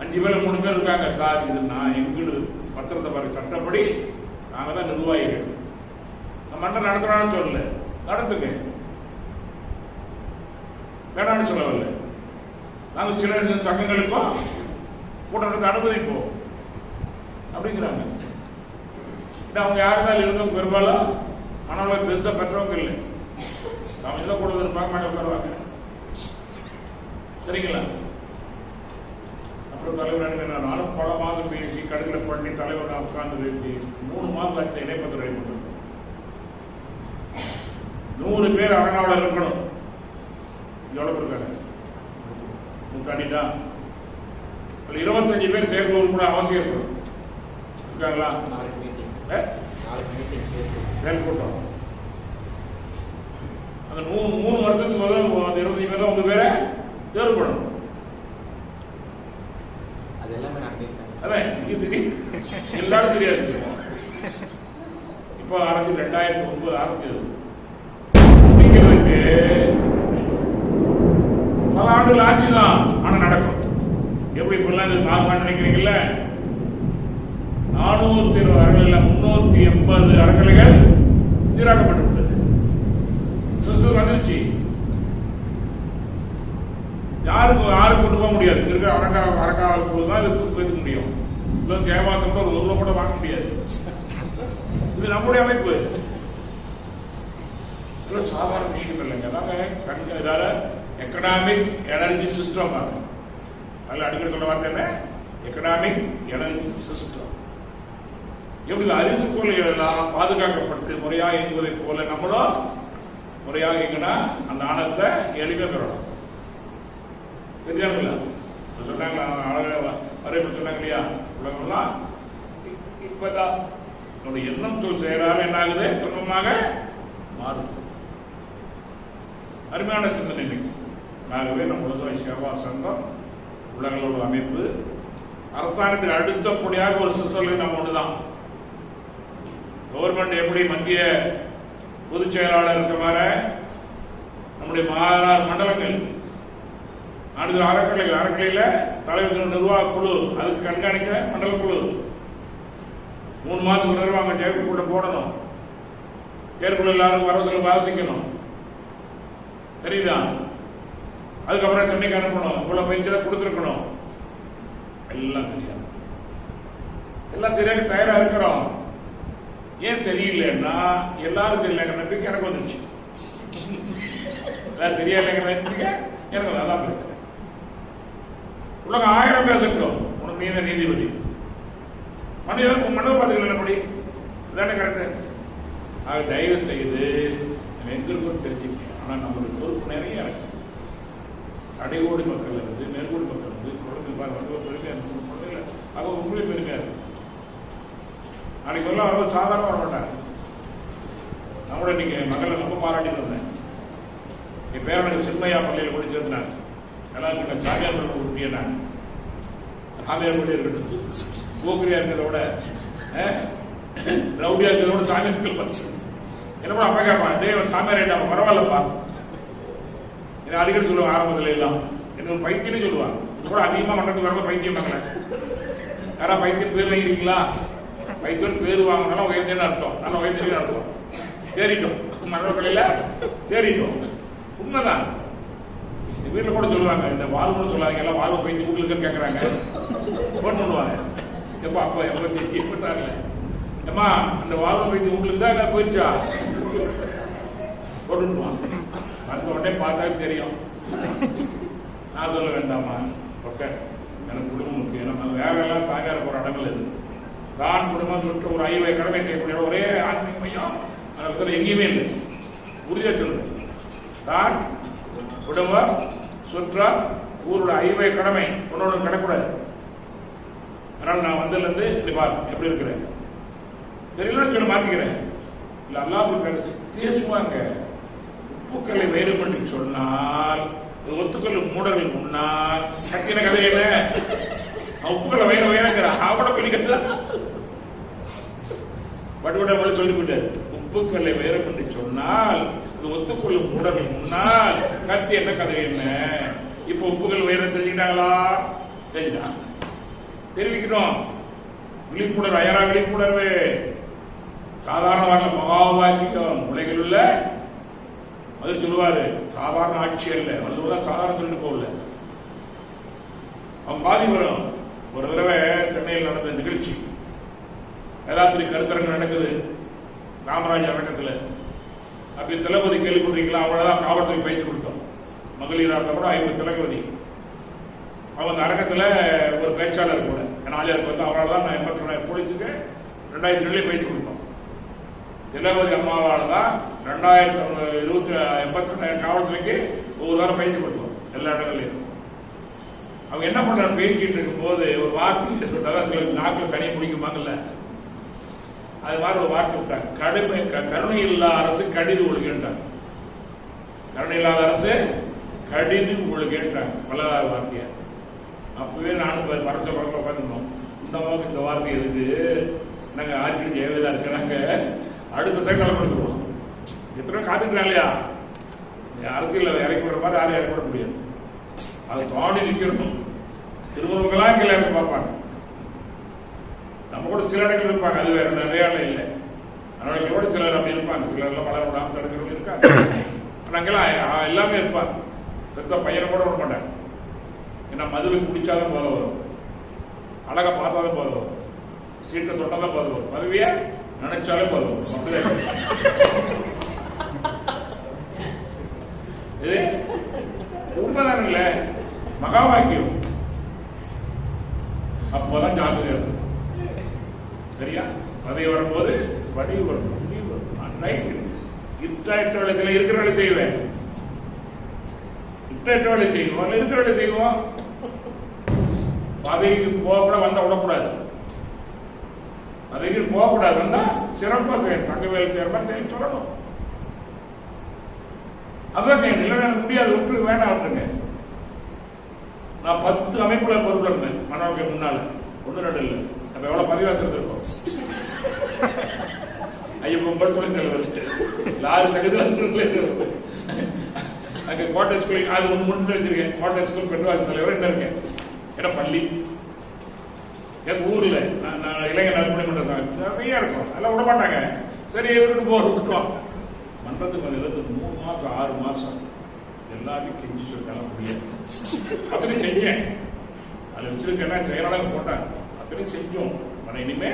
5 பேர் 3 பேர் இருக்காங்க. சார் இது நான் எங்களுக்கு பத்திரத்தை பாரு, சட்டப்படி நாங்க தான் நிர்வாகிகள். மன்றம் நடத்துறான்னு சொல்லல, நடத்துங்க. வேணாம்னு சொல்லவில்லை. நாங்கள் சில சங்கங்களுக்கும் கூட்டம் நடத்த அனுமதிப்போம் அப்படிங்கிறாங்க. அவங்க யாருந்தாலும் இருந்தவங்க பெரும்பாலும் ஆனால் பெருசா பெற்றவங்க இல்லை. அவங்க தான் கூட இருப்பாங்க, மேலே உட்காருவாங்க. சரிங்களா? அப்புறம் தலைவர் நானும் பல மாதம் பேசி கடுதல் பண்ணி தலைவர் உட்கார்ந்து பேசி 3 மாதம் ஆச்சு இணைப்பத்துறை கொண்டு 100 பேர் அறங்காவலர் இருக்கணும். எவ்வளவு இருக்காங்க? 100 தான். 25 பேர் செயற்குழு கூட அவசியம் இருக்கணும். இருக்காங்களா? செயற்கூட்டம் அந்த 3 வருஷத்துக்கு முதல்ல அந்த 25 பேர் 1 பேரை தேர்வு பண்ணணும். அதான் இங்க தெரியும், எல்லாரும் தெரியாது. இப்போ ஆரம்பிச்சு 2009 ஆரம்பிச்சது. பல ஆண்டுகள் ஆட்சிதான், ஆனா நடக்கும். எப்படி இப்பெல்லாம் இது நார்மல் நினைக்கிறீங்கல்ல? 420 அறநிலைகள் 380 அறநிலைகள் சீராக்கப்பட்டு விட்டது. வந்துருச்சு. யாருக்கு கொண்டு போக முடியாது. இருக்கிற அறக்காவல் குழு தான் இது பேச முடியும். இல்லை சேவாத்தம் ஒரு ரூபா கூட வாங்க முடியாது. இது நம்முடைய அமைப்பு. சாதாரண விஷயம் இல்லைங்க. அதாங்க இதால எக்கனாமிக் எனர்ஜி சிஸ்டம். அதில் அடிக்கடி சொல்ல வார்த்தை என்ன? Economic energy system. எப்படி அறிவுக்கோளை எல்லாம் பாதுகாக்கப்பட்டு முறையாக இயங்குவதை போல நம்மளும் முறையாக இயங்கினா அந்த ஆனத்தை எளிமையாக பெறணும். தெரியாதுங்களா? சொன்னாங்க வரைப்பு சொன்னாங்க இல்லையா? உலகம்லாம் இப்பதான் நம்முடைய எண்ணம் சொல் செயலால் என்ன ஆகுது? துன்பமாக மாறுது. அருமையான சிந்தனை. ஆகவே நம்மளது சேவா சங்கம் உலகளோட அமைப்பு அரசாங்கத்துக்கு அடுத்தபடியாக ஒரு சிஸ்டம் நம்ம ஒண்ணுதான். கவர்மெண்ட் எப்படி மத்திய பொதுச் செயலாளர் இருக்க மாதிரி நம்முடைய மண்டலங்கள் அறக்கலையில தலைவர் நிர்வாக குழு, அதுக்கு கண்காணிக்க மண்டல குழு 3 மாதத்துக்கு தருவாங்க. செயற்குள்ள போடணும். செயற்குள்ள எல்லாரும் வர சொல்ல வாசிக்கணும். தெரியுதா? அதுக்கப்புறம் சென்னைக்கு அனுப்பணும். இவ்வளவு பயிற்சியில கொடுத்துருக்கணும். எல்லாம் சரியா, எல்லாம் சரியாக தயாரா இருக்கிறோம். ஏன் சரியில்லைன்னா எல்லாரும் சரியில்லைங்கிற நம்பிக்கை எனக்கு வந்துருச்சு. எல்லாம் சரியா இல்லைங்கிற நம்பிக்கை எனக்கு அதான் பிரச்சனை. உலகம் 1000 பேசட்டும், உனக்கு நீ தான் நீதிபதி. மனித பார்த்துக்கலாம் எப்படி இதானே கரெக்டு. ஆக தயவு செய்து எங்களுக்கும் தெரிஞ்சுக்க. ஆனால் நம்மளுக்கு பொறுப்பு நிறைய இருக்கு. அடைகோடி மக்கள் இருந்து மேற்கோடி மக்கள் இருந்து குழந்தை பெருமையா இருக்கு. அவங்க உங்களே பெருமையா இருக்கு. நாளைக்கு வரலாம் ரொம்ப சாதாரண வர மாட்டாங்க. நான் கூட இன்னைக்கு மகளை ரொம்ப பாராட்டிட்டு வந்தேன். என் பேரனுக்கு சின்மையா பள்ளியில் கூட சேர்ந்தாங்க. எல்லாருக்கும் சாமியார் பள்ளி உறுப்பிய நான் சாமியார் பள்ளி இருக்கட்டும், போக்கிரியா இருக்கிறத விட ரவுடியா இருக்கிறத விட சாமியார்கள் பார்த்து என்ன கூட அப்பா கேட்பான், டே சாமியார் ஆயிட்டாங்க பரவாயில்லப்பா. என்ன அடிக்கடி சொல்லுவாங்க ஆரம்பத்துல எல்லாம். எனக்கு பைத்தியம்னு சொல்லுவாங்க. இது கூட அதிகமா மண்டலத்துக்கு வரப்ப பைத்தியம் வாங்கல. யாரா பைத்தியம் பேர் வாங்கிருக்கீங்களா? பைத்தியம் பேர் வாங்கினாலும் உயர்ந்தேன்னு அர்த்தம். நல்லா உயர்ந்தேன்னு அர்த்தம். தேறிட்டோம் மண்டல தேறிட்டோம். உண்மைதான். வீட்டில் கூட சொல்லுவாங்க, இந்த வாழ்வு சொல்லாதீங்க, எல்லாம் வாழ்வு பைத்தியம் வீட்டுல கேட்கறாங்க. போன் பண்ணுவாங்க. எப்பா அப்பா எப்பத்தாருல ஏமா அந்த வாழ்வு பைத்தியம் வீட்டுக்கு தான் போயிடுச்சா போட்டுவான். அந்த உடனே பார்த்தா தெரியும். நான் சொல்ல வேண்டாமா? ஓகே, எனக்கு குடும்பம் முக்கியம். நம்ம வேற எல்லாம் சாகார போற இடங்கள் இது. தான் குடும்பம் சுற்று ஒரு 5 கடமை செய்யக்கூடிய ஒரே ஆன்மீக மையம் அதில் எங்கேயுமே இல்லை. உறுதியா சொல்லுங்க. தான் குடும்பம் சுற்றா ஊரோட 5 கடமை உன்னோட கிடக்கூடாது. அதனால நான் வந்ததுல இருந்து இப்படி பாரு எப்படி இருக்கிறேன் தெரியல சொல்ல மாத்திக்கிறேன். இல்ல அல்லாஹ் பேசுவாங்க. உப்புக்களை வேறு பண்ணி சொன்னால் ஒத்துக்கொள்ளும் மூடர்கள் முன்னால் சக்கின கதையில உப்புக்களை வேற வேறங்கிற அவட பிடிக்கிறதா பட்டுவிட போல சொல்லி போயிட்டாரு. உப்புக்களை வேற பண்ணி சொன்னால் ஒத்துக்கொள்ளும் மூடர்கள் முன்னால் கத்தி என்ன கதை என்ன. இப்ப உப்புகள் வேற தெரிஞ்சுக்கிட்டாங்களா? தெரிஞ்சுட்டாங்க. தெரிவிக்கணும். விழிப்புணர்வு, அயரா விழிப்புணர்வு. சாதாரண மகாபாக்கியம் உலகில் உள்ள அது சொல்லுவாரு சாதாரண ஆட்சி அல்ல, வள்ளுவர் சாதாரண சொல்லிட்டு போகல. அவன் பாதி வரும். ஒரு தடவை சென்னையில் நடந்த நிகழ்ச்சி, வேதாத்திரி கருத்தரங்கு நடக்குது காமராஜர் அரங்கத்தில். அப்படி தளபதி கேள்விப்பட்டிருக்கீங்களா? அவங்களதான் காவல்துறை பயிற்சி கொடுத்தோம். மகளிராக இருந்த கூட 50 தளபதி. அவங்க அரங்கத்தில் ஒரு பேச்சாளர் கூட ஆலியாருக்கு வந்து அவரால் தான் நான் 82 போலீஸுக்கு 2002 பயிற்சி கொடுத்தோம். திலகவதி அம்மாவால் தான் 2082 காவல்துறைக்கு ஒவ்வொரு வாரம் பயிற்சி கொடுத்தோம் எல்லா இடங்களையும். அவங்க என்ன பண்றாங்க, பேசிக்கிட்டு இருக்கும் போது ஒரு வார்த்தை சொல்லிட்டாங்க. சில நாக்கில் சனியை பிடிக்குமாங்கல்ல, அது மாதிரி ஒரு வார்த்தை விட்டாங்க. கருணை இல்லாத அரசு கடிது ஒழுகின்றாங்க. கருணை இல்லாத அரசு கடிது ஒழுகின்றாங்க வல்லதார் வார்த்தையை. அப்பவே நானும் பரச்ச பரப்ப உட்காந்துருந்தோம். இந்த அம்மாவுக்கு இந்த வார்த்தை எதுக்கு, நாங்கள் ஆட்சியில் ஜெயலலிதா இருக்கிறாங்க, அடுத்த சைக்கிள் கொடுத்துருவோம். எத்தனை காத்துக்கிறாங்க இல்லையா? அரசியல் இறக்கி விடுற மாதிரி யாரும் இறக்கி விட முடியாது. அதை தாண்டி நிற்கணும். திருமணங்களாம் கீழே இறக்க பார்ப்பாங்க. நம்ம கூட சில இடங்கள் இருப்பாங்க, அது வேற நிறைய இல்லை. கூட சிலர் அப்படி இருப்பாங்க. சிலர்லாம் பல விடாம தடுக்கிறவங்க இருக்காங்க. நாங்கெல்லாம் எல்லாமே இருப்பாங்க. பெருத்த பையனை கூட விட மாட்டாங்க. ஏன்னா மதுவை குடிச்சாதான் போத வரும், அழகா பார்த்தாதான் போத வரும், சீட்டை தொட்டாதான் போத வரும், பதவியை நினைச்சாலே போத வரும். இது உண்மைதான இல்ல, மகா வாக்கியம். அப்போதான் ஜாக்கிரதை இருக்கும். சரியா? பதவி வரும்போது வடி வரும், முடிவு வரும். இட்ட வேலை இருக்கிற வேலை செய்வேன், இட்ட வேலை செய்வோம், இருக்கிற வேலை செய்வோம். பதவிக்கு போக வந்தா விடக்கூடாது, பதவிக்கு போகக்கூடாது. வந்தா சிறப்பா செய்யணும், தங்க வேலை செய்யற மாதிரி சொல்லணும். அதான் இல்லை எனக்கு முடியாது, விட்டு வேண்டாம் விட்டுருங்க. நான் 10 அமைப்புல பொறுப்பில் இருந்தேன் மனோருக்கு முன்னால, 1-2 இல்லை. அப்ப எவ்வளவு பதிவாசம் இருக்கும். ஐயப்பன் துணை தலைவர் 6 தகுதியில் அங்கே கோட்டை ஸ்கூல் அது முன்னு வச்சிருக்கேன். கோட்டை ஸ்கூல் பெண்வாசி தலைவர் என்ன இருக்கேன். ஏன்னா பள்ளி எங்க ஊர்ல நான் இளைஞர் நற்பணி மன்றம் நிறைய இருக்கும், அதெல்லாம் விட மாட்டாங்க. சரி இவருக்கு விட்டுருவோம். மன்றத்துக்கு வந்து 3 மாசம் 6 மாசம் எல்லாத்தையும் கெஞ்சி சொல்லிட்டாலும் முடியாது. அத்தனை செஞ்சேன். அதில் வச்சிருக்கேன்னா செயலாளர் போட்டாங்க, அத்தனை செஞ்சோம். ஆனால் இனிமே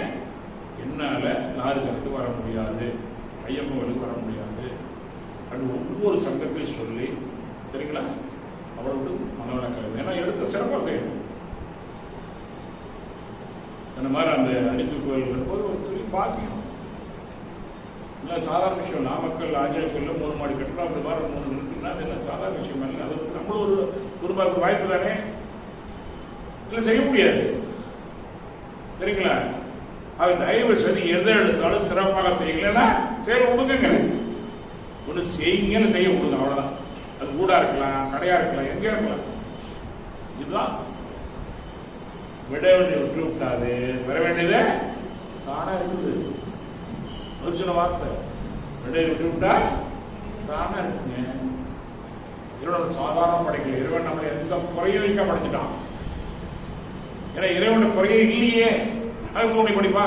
என்னால லாரிகளுக்கு வர முடியாது, ஐயப்பங்களுக்கு வர முடியாது. அது ஒவ்வொரு சங்கத்தையும் சொல்லி சரிங்களா, அவரோடு மனவளக்கலை ஏன்னா எடுத்த சிறப்பாக செய்யணும். அந்த மாதிரி அந்த அடித்து கோயில்கள் போது ஒரு துணி பாக்கியம் இல்லை, சாதாரண விஷயம். நாமக்கல் ஆஞ்சநேயர் கோயிலில் 3 மாடி கட்டணும், அப்படி மாதிரி 3 இருக்குன்னா அது என்ன சாதாரண விஷயம் இல்லை. அது நம்மளும் ஒரு குடும்பத்துக்கு வாய்ப்பு தானே, இல்லை செய்ய முடியாது. சரிங்களா? அது தயவு செய்து எதை எடுத்தாலும் சிறப்பாக செய்யலைன்னா செயல் கொடுக்குங்க. ஒன்று செய்யுங்கன்னு செய்ய கொடுங்க, அவ்வளோதான். அது கூடா இருக்கலாம், கடையா இருக்கலாம், எங்கேயா இருக்கலாம். இதுதான் விட வேண்டிய விட்டு விட்டாது, வர வேண்டியது தானா இருக்குது. ஒரு சின்ன வார்த்தை, விட விட்டு விட்டா தானா இருக்குங்க. இறைவன் சாதாரண படைக்கல, இறைவன் நம்மளை எந்த குறையும் வைக்க படைச்சிட்டான். ஏன்னா இறைவன் குறையே இல்லையே, அதுக்கு உன்னை படிப்பா.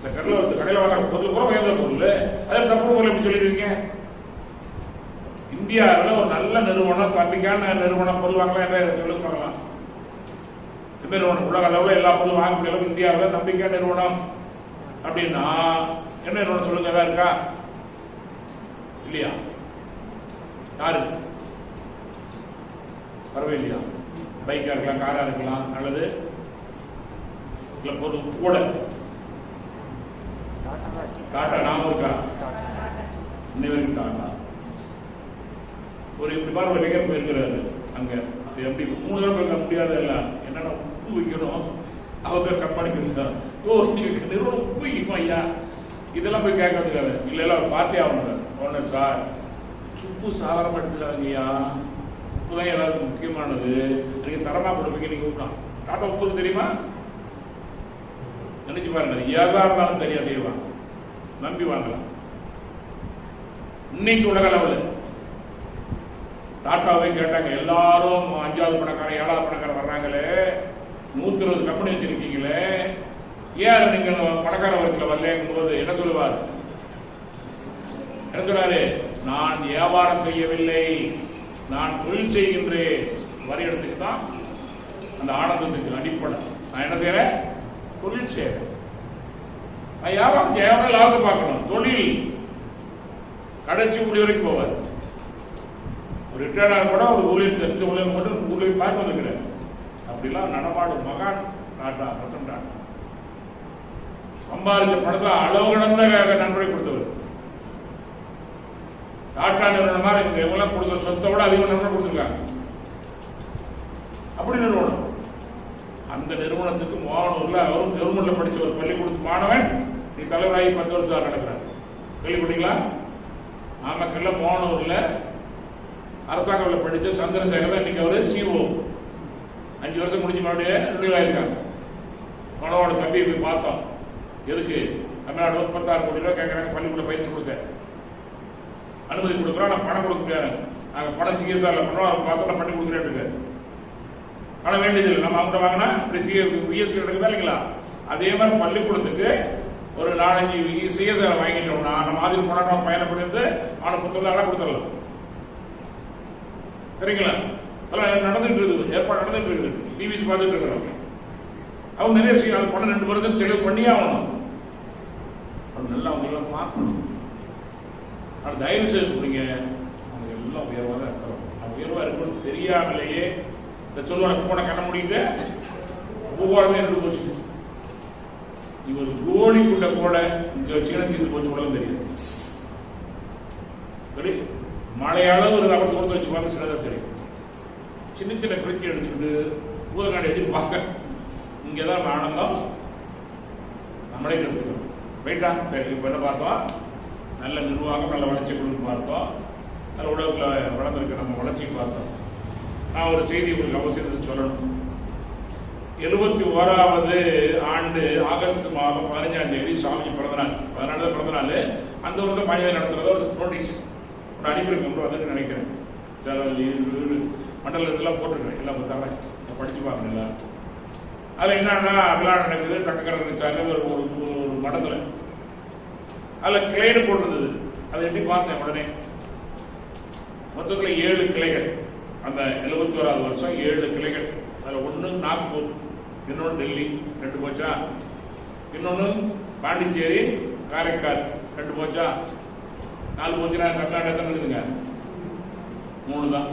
இந்த கடையில் வாங்க பொருள் கூட உயர்ந்த பொருள், அதை தப்பு பொருள் எப்படி சொல்லிடுவீங்க? இந்தியாவில் ஒரு நல்ல நிறுவனம், தம்பிக்கான நிறுவனம் பொருள் வாங்கலாம், என்ன சொல்லுங்க பார்க்கலாம். நிறுவனம் உலக அளவில் எல்லா பொருளும் வாங்கக்கூடிய அளவுக்கு இந்தியாவில் நம்பிக்கையான நிறுவனம் அப்படின்னா என்ன நிறுவனம் சொல்லுங்க? ஏதாவது இருக்கா? இல்லையா? யாரு வரவே இல்லையா? பைக்கா இருக்கலாம், காரா இருக்கலாம், அல்லது இல்ல பொருள் கூட டாட்டா நாம இருக்கா? இன்னும் டாட்டா ஒரு இப்படி மாதிரி ஒரு நிகழ்வு போயிருக்கிறாரு. அங்க எப்படி 3 தடவை போயிருக்க முடியாது. எல்லாம் என்னன்னா உப்பு வைக்கணும், அவர் பேர் கம்பெனிக்கு ஓ நிறுவனம் உப்பு வைக்கும் ஐயா, இதெல்லாம் போய் கேட்கறதுக்காரு. இல்லை இல்லை அவர் பார்ட்டி ஆகணும். ஒன்று சார் உப்பு சாதாரணமாக எடுத்துக்காங்க ஐயா, உப்பு தான் எல்லாருக்கும் முக்கியமானது, நீங்கள் தரமாக கொடுப்பீங்க. நீங்கள் விடலாம். டாட்டா உப்பு தெரியுமா? நினைச்சு பாருங்க. எதா இருந்தாலும் தெரியாதேவா நம்பி வாங்கலாம். இன்னைக்கு உலக லெவலில் டாட்டாவை கேட்டாங்க, எல்லாரும் 5வது பணக்காரன் 7வது பணக்காரன் வர்றாங்களே, 120 கம்பெனி வச்சிருக்கீங்களே, ஏன் நீங்க பணக்கார வர்க்கத்தில் வரலங்கும் போது என்ன சொல்லுவார்? என்ன சொல்றாரு? நான் வியாபாரம் செய்யவில்லை, நான் தொழில் செய்கின்றேன். வரி இடத்துக்கு தான் அந்த ஆனந்தத்துக்கு அடிப்படை. நான் என்ன செய்யறேன்? தொழில் செய்யறேன். நான் வியாபாரம் எவ்வளவு லாபத்தை பார்க்கணும். தொழில் கடைசி ஊழி வரைக்கும் போவார். ஒரு ரிட்டையர்ட் கூட ஒரு ஊழியர் தெரிஞ்ச ஊழியர் மட்டும் ஊழியர் பார்ப்பது கிடையாது. அப்படிலாம் நடமாடும் மகான் டாட்டா, ரத்தன் டாட்டா. சம்பாதிச்ச படத்துல அளவு கடந்த நன்கொடை கொடுத்தவர். டாட்டா நிறுவனம் மாதிரி இவங்க எவ்வளவு கொடுத்த சொத்தை விட அதிக நன்கொடை கொடுத்துருக்காங்க. அப்படி நிறுவனம். அந்த நிறுவனத்துக்கு மாணவர்ல அவரும் கவர்மெண்ட்ல படிச்ச ஒரு பள்ளிக்கூடத்து மாணவன் நீ தலைவராகி 10 வருஷம் நடக்கிறார். கேள்விப்பட்டீங்களா? நாமக்கல்ல மாணவர்ல அரசாங்கத்தில் படிச்ச சந்திரசேகர் இன்னைக்கு அவரு சிஓ. 5 வருஷம் முடிஞ்ச மறுபடியும் ரினியூவ் ஆயிருக்காங்க. மாணவோட தம்பியை போய் பார்த்தோம். எதுக்கு? தமிழ்நாடு 36 கோடி ரூபாய் கேட்கறாங்க பள்ளிக்கூட பயிற்சி கொடுக்க. அனுமதி கொடுக்குறோம், நான் பணம் கொடுக்க முடியாது. நாங்கள் பணம் சிகிச்சையில் பண்ணுறோம், அவங்க பார்த்தா பண்ணி கொடுக்குறேன். பணம் வேண்டியதில்லை, நம்ம அவங்கள்ட்ட வாங்கினா பிஎஸ்சி எடுக்குதா இல்லைங்களா? அதே மாதிரி பள்ளிக்கூடத்துக்கு ஒரு 4-5 சிஎஸ்ஐ வாங்கிட்டோம்னா நம்ம மாதிரி போனாட்டம் பயணம் பண்ணிட்டு அவனை புத்தகம் கொடுத்துடலாம். சரிங்களா? அதெல்லாம் நடந்துட்டு இருக்குது, ஏற்பாடு நடந்துட்டு இருக்குது. டிவி பார்த்துட்டு இருக்கிறோம். அவங்க நிறைய செய்ய அது பணம் 2 வருஷம் செலவு பண்ணியே ஆகணும். அது நல்லா அவங்க எல்லாம் பார்க்கணும். ஆனால் தயவு செய்து கொடுங்க, அவங்க எல்லாம் உயர்வாக தான் இருக்கிறோம். அவங்க உயர்வாக இருக்கணும்னு தெரியாமலேயே இந்த சொல்லுவாங்க போன கண்ண முடிக்கிட்டு பூவாளமே இருந்து போச்சு. இவர் கோடிக்குள்ள கூட இங்க வச்சுக்கிற தீர்ந்து போச்சு உலகம் தெரியும். சரி, மழையளவு ஒரு ரவர் கொடுத்து வச்சு பார்க்க சிலதான் தெரியும். சின்ன சின்ன குறிச்சி எடுத்துக்கிட்டு பூதக்காடு எதிர்பார்க்க இங்கேதான் ஆனந்தம் நம்மளே எடுத்துக்கிறோம். ரைட்டா? சரி, இப்போ என்ன பார்த்தோம்? நல்ல நிர்வாகம், நல்ல வளர்ச்சி கொடுத்து பார்த்தோம். நல்ல உலகத்தில் வளர்ந்துருக்க நம்ம வளர்ச்சியை பார்த்தோம். நான் ஒரு செய்தி உங்களுக்கு அவசியத்தை சொல்லணும். 71வது ஆண்டு ஆகஸ்ட் மாதம் 15ஆம் தேதி சுவாமிஜி பிறந்தநாள். 14 பிறந்த நாள். அந்த வருஷம் பணியை நடத்துறத ஒரு நோட்டீஸ் ஒரு அனுப்பியிருக்கோம் வந்து நினைக்கிறேன். சில மண்டலத்தெல்லாம் போட்டிருக்கேன், எல்லாம் தரேன், படிச்சு பார்க்கணுங்களா? அதில் என்னன்னா விழா நடக்குது தக்கக்கடற்கரை சார்ந்த ஒரு மடத்துல. அதில் கிளைடு போட்டிருந்தது. அதை எப்படி பார்த்தேன் உடனே. மொத்தத்தில் 7 கிளைகள். அந்த 71வது வருஷம் 7 கிளைகள். அதில் ஒன்று நாக்பூர், இன்னொன்று டெல்லி, 2 போச்சா. இன்னொன்று பாண்டிச்சேரி, காரைக்கால், 2 போச்சா. 4 போச்சுன்னா தமிழ்நாடு எத்தனை இருக்குதுங்க? 3 தான்.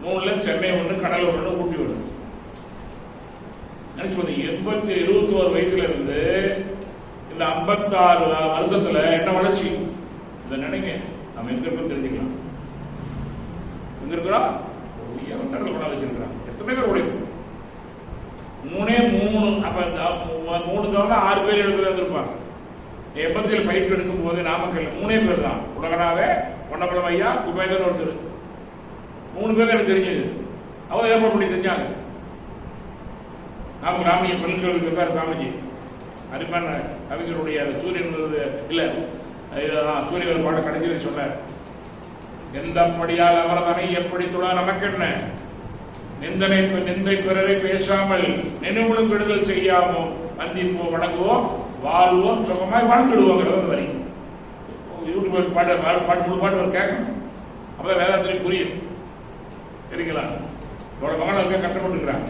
3ல சென்னை 1, கடலூர் 1, ஊட்டி 1. நினைச்சு பார்த்தீங்க, 21 வயசுல இருந்து இந்த 56 வருஷத்துல என்ன வளர்ச்சி? இதை நினைங்க. நம்ம எங்க இருக்கோம் தெரிஞ்சுக்கலாம். எங்க இருக்கிறோம்? வச்சிருக்கிறான். எத்தனை பேர் உழைப்பு? 3 அப்ப 3 தவணை 6 பேர் எழுதுப்பாங்க. 87 பயிற்சி எடுக்கும் போது நாமக்கல் 3 பேர் தான். உலகனாவே பொன்னப்பழம் ஐயா, குபேதர் ஒருத்தர், 3 பேர் எனக்கு தெரிஞ்சது. அவங்க ஏற்பாடு பண்ணி செஞ்சாங்க. நாம ராமிய பள்ளிகளுக்கு இருந்தார் சாமிஜி. அருமான கவிஞருடைய சூரியன் இல்ல சூரியன் பாட கடைசி வரை சொன்னார். எந்த படியால் அவரதனை எப்படி துளா நமக்கு என்ன? நிந்தை பிறரை பேசாமல் நினைவுகளும் விடுதல் செய்யாமோ வந்திப்போம், வணங்குவோம், வாழ்வோம், சுகமாய் வாழ்ந்துடுவோங்கிறது வரி. யூடியூப் பாட்டு முழு பாட்டு ஒரு கேட்கணும். அப்பதான் வேதாத்திரையும் புரியும். சரிங்களா? இவ்வளவு மகனுக்கு கஷ்டப்பட்டுக்கிறாங்க.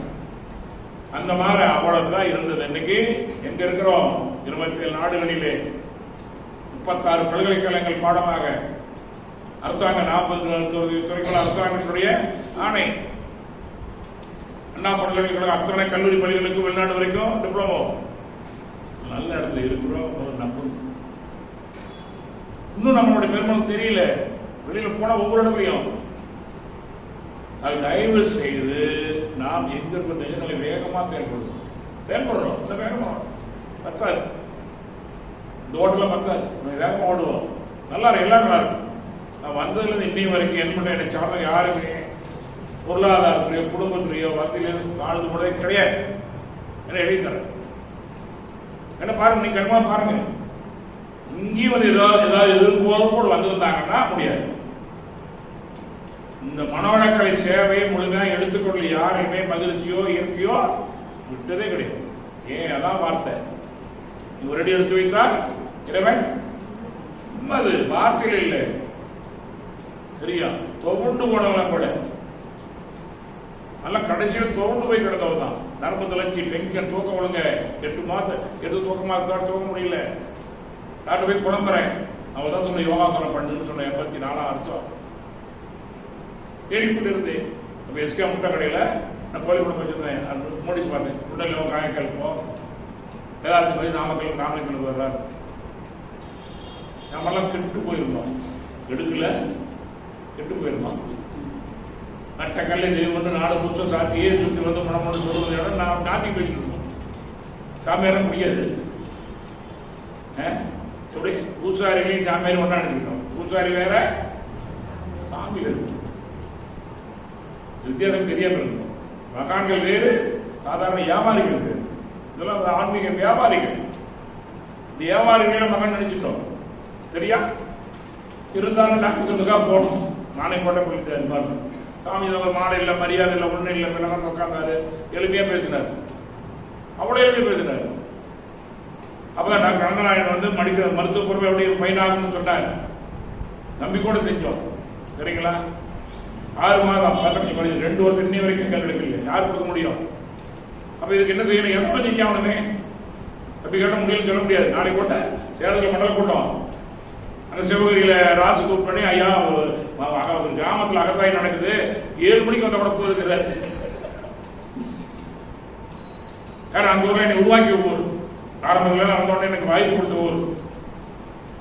அந்த மாதிரி அவ்வளவுதான் இருந்தது. இன்னைக்கு எங்க இருக்கிறோம்? 27 நாடுகளிலே 36 பல்கலைக்கழகங்கள் பாடமாக அரசாங்க 40 துறைகள் அரசாங்கத்துடைய ஆணை. அண்ணா பல்கலைக்கழகம் அத்தனை கல்லூரி பள்ளிகளுக்கு வெளிநாடு வரைக்கும் டிப்ளமோ. நல்ல இடத்துல இருக்கிறோம். நம்பணும். இன்னும் நம்மளுடைய பெருமளவு தெரியல. வெளியில போனா ஒவ்வொரு இடத்துலையும் அது தயவு செய்து நாம் எங்க இருக்கிற வேகமா செயல்படுறோம். இந்த வேகமா பத்தாது. இந்த ஓட்டல பத்தாது. வேகமா ஓடுவோம். நல்லா இருக்கு, எல்லாம் நல்லா இருக்கும். நான் வந்ததுல இருந்து இன்னைய வரைக்கும் என்ன பண்ண எனக்கு சார்ந்த யாருமே பொருளாதாரத்திலேயோ குடும்பத்திலேயோ வசதியிலேயோ வாழ்ந்து கூட கிடையாது. என்ன எழுதி தரேன். என்ன பாருங்க, நீங்க கண்மா பாருங்க. இங்கேயும் வந்து ஏதாவது எதிர்ப்பு வந்திருந்தாங்கன்னா முடியாது. இந்த மனவளக்கலை சேவையை முழுமையாக எடுத்துக்கொள்ள யாரையுமே மகிழ்ச்சியோ இயற்கையோ விட்டதே கிடையாது. ஏன்? அதான் வார்த்தை. ஒரு அடி எடுத்து வைத்தால் இறைவன் அது வார்த்தையில் இல்லை. சரியா? துவண்டு போனவெல்லாம் கூட நல்லா கடைசியில் துவண்டு போய் கிடந்தவ தான். நரம்பு தளர்ச்சி, டென்ஷன், தூக்கம் ஒழுங்க 8 மாதம் தூக்கமா தான் தூக்க முடியல. டாக்டர் போய் குழம்புறேன். அவன் தான் சொன்ன யோகாசனம் பண்ணுன்னு சொன்ன 84 வருஷம் தேடிக்கொண்டு இருந்தேன். அப்போ எஸ்கே முட்டை கடையில் நான் கோழிக்கூடம் வச்சிருந்தேன். அது முடிச்சு பார்த்தேன். உடல் காயக்கல் போ ஏதாவது போய் நாமக்கலுக்கு வர்றாரு. நம்மெல்லாம் கெட்டு போயிருந்தோம். எடுக்கல கெட்டு போயிருந்தோம். நட்ட கல்லை தெய்வம் 4 புதுசம் சாத்தியே சுற்றி வந்து மனமோடு சொல்வது நான் நாட்டி போயிட்டு இருந்தோம். சாமியாரம் முடியாது. எப்படி பூசாரிலையும் சாமியாரி ஒன்றா எடுத்துக்கிட்டோம். பூசாரி வேற, சாமி வேறு. வித்தியாசம் தெரியாம இருந்தோம். மகான்கள் வேறு, சாதாரண வியாபாரிகள் வேறு. இதெல்லாம் ஆன்மீக வியாபாரிகள். இந்த வியாபாரிகளை மகன் நினைச்சிட்டோம். சரியா? இருந்தாலும் டாக்டர் சொல்லுக்கா போனோம். நானே கோட்டை போயிட்டு இருப்பாரு. சாமி மாலை இல்லை, மரியாதை இல்லை, ஒன்றும் இல்லை. பிள்ளைங்க உட்காந்தாரு, எளிமையா பேசினார். அவ்வளோ எளிமையா பேசினார். அப்ப டாக்டர் ரங்கநாயகன் வந்து மருத்துவ பொறுப்பை எப்படி பையனாகணும்னு சொன்னார். நம்பிக்கோட செஞ்சோம். சரிங்களா? 6 மாதம் 15 மணி 2 வருஷம் இன்னி வரைக்கும் எங்களுக்கு கிடைக்கல. யார் கொடுக்க முடியும்? அப்ப இதுக்கு என்ன செய்யணும்? என்ன செஞ்சு ஆகணுமே? அப்படி கேட்ட முடியலன்னு சொல்ல முடியாது. நாளைக்கு கூட சேலத்தில் மண்டல கூட்டம், அங்க சிவகிரியில ராசு கூப்பிட்டு பண்ணி, ஐயா ஒரு கிராமத்தில் அகத்தாய் நடக்குது, 7 மணிக்கு வந்த கூட போயிருக்கிறார். அந்த ஊர்ல என்னை உருவாக்கி ஊர். ஆரம்பத்துல வந்தோடனே எனக்கு வாய்ப்பு கொடுத்த ஊர்.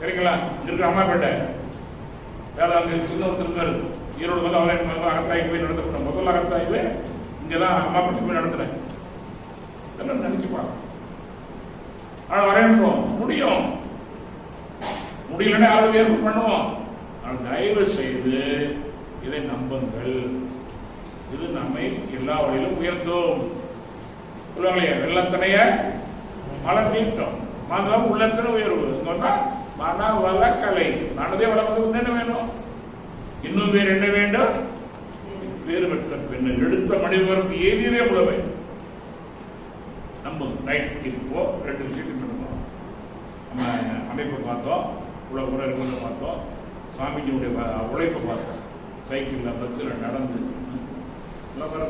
சரிங்களா? இருக்கிற அம்மாப்பேட்டை வேளாண் சின்ன ஒருத்தர் இருந்தாரு. ஈரோடு வந்து அவரை அகத்தாய்க்கு போய் நடத்தப்பட்ட முதல் அகத்தாய்வு இங்கதான் அம்மாப்பேட்டை போய் நடத்துறேன். இதெல்லாம் நினைச்சுப்பா. ஆனா வரையணும் முடியும். முடியலன்னா யாராவது ஏற்பாடு பண்ணுவோம். ஆனால் தயவு செய்து இதை நம்புங்கள். இது நம்மை எல்லா வழியிலும் உயர்த்தும். சொல்லுவாங்களே, வெள்ளத்தனைய மழை நீட்டும், மதம் உள்ளத்தனை உயர்வு. மன வளக்கலை. மனதே வளர்ப்பது என்ன வேணும்? இன்னும் வேறு என்ன வேண்டும்? வேறு பெற்ற பெண்ணை எடுத்த மனிதருக்கு ஏதிரே உழவை நம்பும். ரைட். இப்போ 2 விஷயத்துக்கு நடந்தோம். நம்ம அமைப்பை பார்த்தோம், உலக இருக்கிறத பார்த்தோம், சாமிஜியுடைய உழைப்பை பார்த்தோம். சைக்கிளில், பஸ்ஸில், நடந்து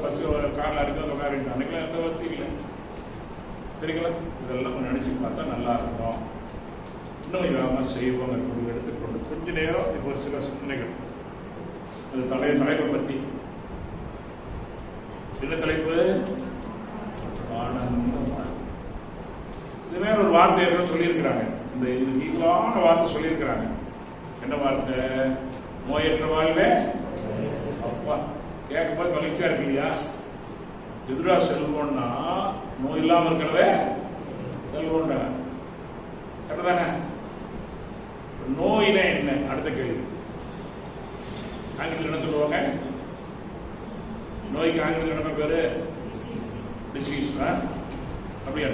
பஸ் காரில் இருக்கு, கார் இருக்கு. அன்னைக்கெல்லாம் எந்த வசதி இல்லை. சரிங்களா? இதெல்லாம் நினைச்சு பார்த்தா நல்லா இருக்கும். இன்னும் இல்லாமல் செய்வோம் எடுத்துக்கொண்டு கொஞ்ச நேரம் இப்போ ஒரு சில சிந்தனைகள். அது தலைப்பை பற்றி என்ன தலைப்பு? இது வேற ஒரு வார்த்தை சொல்லியிருக்கிறாங்க. இந்த இதுக்கு ஈக்குவலான வார்த்தை சொல்லியிருக்கிறாங்க. என்ன வார்த்தை? நோயற்ற வாழ்வே. அப்பா கேட்கும் போது மகிழ்ச்சியா இருக்கு இல்லையா? எதிரா செல்வம்னா நோய் இல்லாம இருக்கிறத செல்வம்டா. கரெக்டானே? நோயினா என்ன? அடுத்த கேள்வி. ஆங்கிலத்தில் என்ன சொல்லுவாங்க? நோய்க்கு ஆங்கிலத்தில் என்ன பேரு? டிசீஸ். அப்படியா?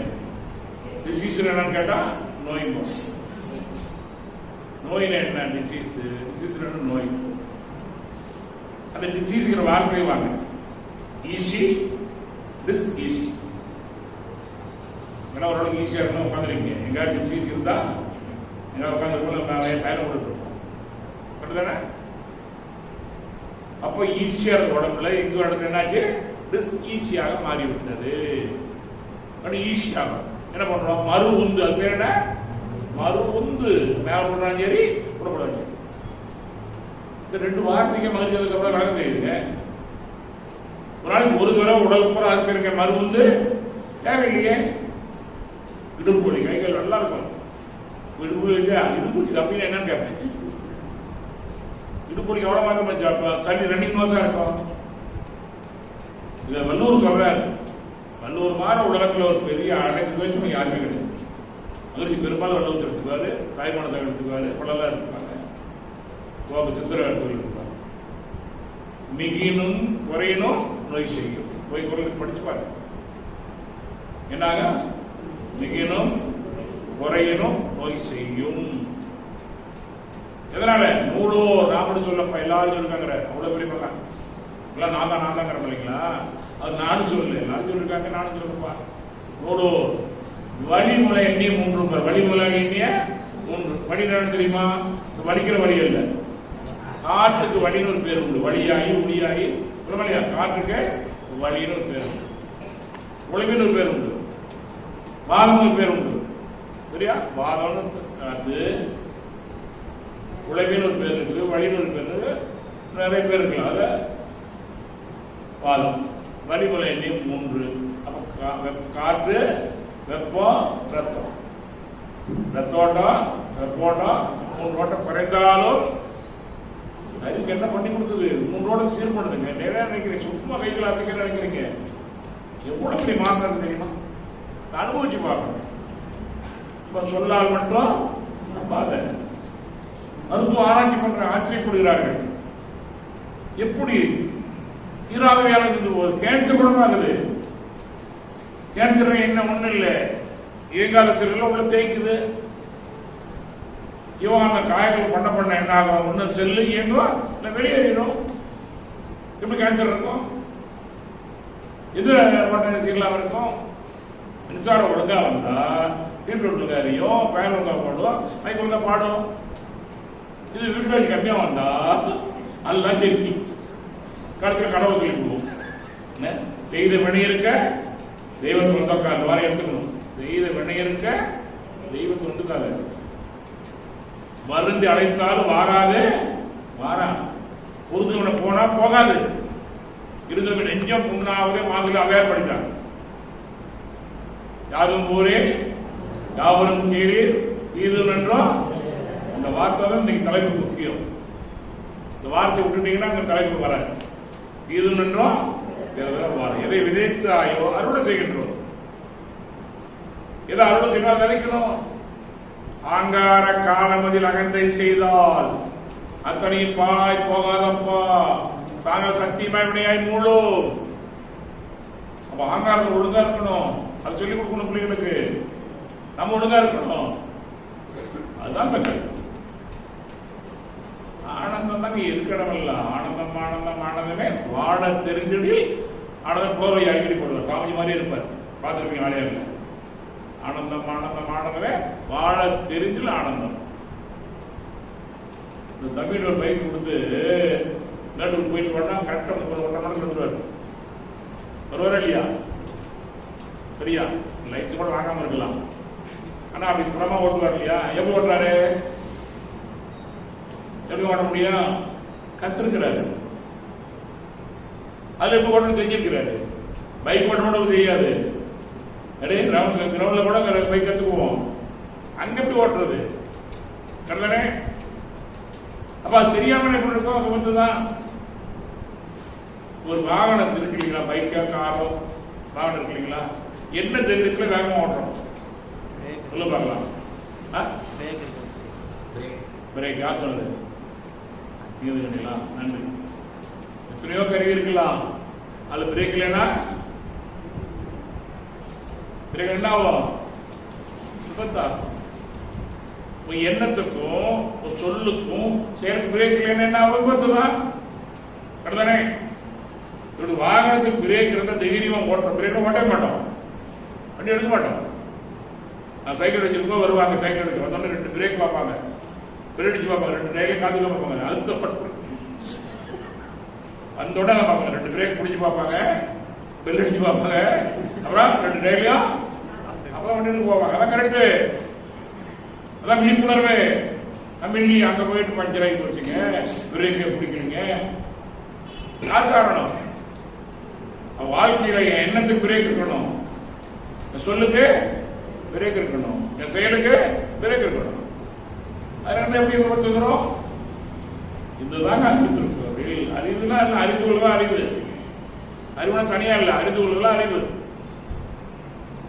டிசீஸ் என்னன்னு கேட்டா நோய். நோயினா என்ன? டிசீஸ். டிசீஸ் என்ன? நோய். அந்த டிசீஸ்ங்கிற வார்த்தை வாங்க. Easy, this easy. ஏன்னா ஓரளவுக்கு ஈஸியா இருந்தா உட்காந்துருக்கீங்க. எங்காவது டிசீஸ் இருந்தா எங்காவது உட்காந்துருக்கோம், பயணம் கொடுத்துருக்கோம். அப்படிதானே? அப்போ ஈஸியா இருக்க உடம்புல எங்க ஒரு இடத்துல என்னாச்சு? டிஸ் ஈஸியாக மாறிவிட்டது. ஈஸியாக என்ன பண்றோம்? மறு உந்து. அது பேர் என்ன? மறு உந்து. மேல போடுறாங்க சரி, விடக்கூடாது. இந்த 2 வார்த்தைக்கு மகிழ்ச்சதுக்கு அப்புறம் விளக்கம் தெரியுதுங்க. ஒரு நாளைக்கு ஒரு தடவை உடல் பூரா ஆச்சரிக்க மறு உந்து தேவையில்லையே. இடுப்புலி கைகள் நல்லா இருக்கும். இடுப்புலி வச்சா இடுப்புலி அப்படின்னு என்னன்னு கேட்பேன். இடுப்புலி எவ்வளவு சளி ரன்னிங் நோஸா இருக்கும். இத வல்லூர் சொல்றாரு. வல்லூர் மாற உலகத்துல ஒரு பெரிய அடைச்சு வச்சு யாருமே கிடையாது. மகிழ்ச்சி பெரும்பாலும் வல்லூர் எடுத்துக்குவாரு, தாய்மானத்தை எடுத்துக்குவாரு, குழந்தை எடுத்துப்பாங்க, சித்திர எடுத்துப்பாங்க. மிகினும் குறையினும் நோய் செய்யும். போய் குரலுக்கு படிச்சு பாருங்க. என்னாக? மிகினும் குறையினும் நோய் செய்யும். எதனால? நூலோ ராமன் சொல்லப்பா எல்லாரும் இருக்காங்க. அவ்வளவு பெரிய பக்கம் எல்லாம் நான் தாங்கிற இல்லைங்களா? அது நானும் சொல்லு, எல்லாரும் சொல்லிருக்காங்க, நானும் சொல்லப்பா. நூலோ வழிமுறை எண்ணிய 3. வழிமுறை எண்ணிய 3. வழி என்ன தெரியுமா? வலிக்கிற வழி இல்லை, காற்றுக்கு வழின்னு ஒரு பேர் உண்டு. வழியாகி ஒளியாகி இல்லையா? காற்றுக்கு வழின்னு ஒரு பேர் உண்டு, ஒளிமின்னு ஒரு பேர் உண்டு, வாதம் ஒரு பேர் உண்டு. சரியா? வாதம்னு அது உழைவின்னு ஒரு பேர் இருக்குது, வழின்னு ஒரு பேர் இருக்குது, நிறைய பேர் இருக்கலாம். அது வாதம். வழிமுறை எண்ணி 3. அப்ப காற்று, வெப்பம், ரத்தம். ரத்தோட்டம், வெப்போட்டம், 3 ஓட்டம் குறைந்தாலும் அதுக்கு என்ன பண்ணி கொடுக்குது? 3 ஓட்டம் சீர் பண்ணுதுங்க. நிறைய நினைக்கிறீங்க, சும்மா கைகள் அசைக்கிற நினைக்கிறீங்க. எவ்வளவு பெரிய மாற்றம் தெரியுமா? அனுபவிச்சு பார்க்கணும். இப்ப சொல்லால் மட்டும் நம்பாத. மருத்துவ ஆராய்ச்சி பண்ற ஆச்சரியப்படுகிறார்கள். எப்படி தீராத வேலை செஞ்சு போகுது. கேன்சர் கூட ஆகுது. கேன்சர் என்ன ஒண்ணு இல்லை, இயங்காத செல்கள் உள்ள தேய்க்குது. இவன் அந்த காயங்கள் பண்ண என்ன ஆகும்? ஒண்ணு செல்லு இயங்கும், இல்லை வெளியேறிடும். எப்படி கேன்சர் இருக்கும்? எது சீரலாம இருக்கும்? மின்சாரம் ஒழுங்கா வந்தா வீட்டு ஒழுங்கா எரியும், ஃபேன் ஒழுங்கா போடும், மைக் ஒழுங்கா பாடும். இது வீட்டு கம்மியா வந்தா அதெல்லாம் தெரிவி கடத்துல கடவுள் சொல்லிடுவோம். செய்த வினை இருக்க தெய்வத்தை வந்துக்கா, அந்த வாரம் எடுத்துக்கணும். செய்த வினை இருக்க தெய்வத்தை வந்துக்காது. மருந்து அழைத்தாலும் வாராது, வாரா. உறுதுவனை போனா போகாது. இருந்தவன் நெஞ்சம் புண்ணாவதே மாதிரி அவேர் பண்ணிட்டாங்க. யாதும் ஊரே யாவரும் கீழீர் தீது என்றோம். இந்த வார்த்தை தான் இன்னைக்கு தலைப்பு முக்கியம். இந்த வார்த்தை விட்டுட்டீங்கன்னா அந்த தலைப்பு வராது. தீது என்றோம், எதை விதைத்தாயோ அறுவடை செய்கின்றோம். எதை அறுவடை செய்யணும் நினைக்கணும். ஆங்கார காலமதில் அகந்தை செய்தால் அத்தனை பாய் போகாதப்பா, சாக சக்திமாய் வினையாய் மூழும். அப்ப ஆங்காரத்தில் ஒழுங்கா இருக்கணும். அது சொல்லிக் கொடுக்கணும் பிள்ளைகளுக்கு. நம்ம ஒழுங்கா இருக்கணும். அதுதான் பெற்றது. ஆனந்தம் தாங்க இருக்கிறவல்ல. ஆனந்தம் ஆனந்தம் ஆனந்தமே வாழ தெரிஞ்சடில் ஆனந்தம் புலவை அடிக்கடி போடுவார். சாமி மாதிரி இருப்பார், பார்த்துருப்பீங்க. வேலையா இருக்க ஆனந்தம் ஆனந்தம் ஆனந்தமே வாழ தெரிஞ்சில் ஆனந்தம். இந்த தமிழ் ஒரு பைக் கொடுத்து நடுவில் போயிட்டு போனா கரெக்டா 1 மணி நேரம் வந்துருவாரு. வருவாரா இல்லையா? சரியா? லைட்ஸ் கூட வாங்காம இருக்கலாம். ஆனா அப்படி புறமா ஓட்டுவார் இல்லையா? எப்படி ஓட்டுறாரு? எப்படி ஓட்ட முடியும்? கத்திருக்கிறாரு. அதுல எப்படி ஓட்டணும் தெரிஞ்சிருக்கிறாரு. பைக் ஓட்டணும் தெரியாது. கிரவுண்ட்ல கூட பைக் கத்துக்குவோம். அங்க எப்படி ஓட்டுறது? கரெக்டானே? அப்ப அது தெரியாம எப்படி இருக்கும்? அப்ப வந்துதான் ஒரு வாகனம் இருக்கு இல்லைங்களா? பைக்கா காரோ வாகனம் இருக்கு இல்லைங்களா? என்ன தைரியத்துல வேகமா ஓட்டுறோம்? சொல்ல பார்க்கலாம். பிரேக் யார் சொல்லுது? நீங்க சொன்னீங்களா? நன்றி. எத்தனையோ கருவி இருக்கலாம். அது பிரேக் இல்லைன்னா பிரேக் என்ன ஆகும்? விபத்தாகும். எண்ணத்துக்கும் சொல்லுக்கும் செயலுக்கு பிரேக் இல்லைன்னா என்ன ஆகும்? விபத்து தான். கரெக்டானே? வாகனத்துக்கு பிரேக் இருந்தா தைரியமா ஓட்டுறோம். பிரேக் ஓட்டவே மாட்டோம், வண்டி எடுக்க மாட்டோம். நான் சைக்கிள் வச்சிருக்கோம், வருவாங்க சைக்கிள் எடுக்க வந்தோன்னு 2 பிரேக் பார்ப்பாங்க, பெல் அடிச்சு பார்ப்பாங்க, 2 டயர்லையும் காத்துக்க பார்ப்பாங்க. அதுக்கு வந்தோட பார்ப்பாங்க, 2 பிரேக் பிடிச்சி பார்ப்பாங்க, பெல் அடிச்சு பார்ப்பாங்க, அப்புறம் 2 டயர்லையும் அப்புறம் வண்டி எடுக்க போவாங்க. அதான் கரெக்டு. அதான் விழிப்புணர்வு. நம்ம இல்லையே அங்க போயிட்டு பஞ்சர் ஆகி போச்சுங்க, பிரேக்கை பிடிக்கணுங்க. யார் காரணம்? வாழ்க்கையில என் எண்ணத்துக்கு பிரேக் இருக்கணும், என் சொல்லுக்கு பிரேக் இருக்கணும், என் செயலுக்கு பிரேக் இருக்கணும். அதனால எப்படி விபத்துகிறோம்? இதுதாங்க அறிவித்திருக்கு. அறிவுனா இல்லை, அறிந்து கொள்ளுதான் அறிவு. அறிவுனா தனியா இல்லை, அறிந்து கொள்ளுதான் அறிவு.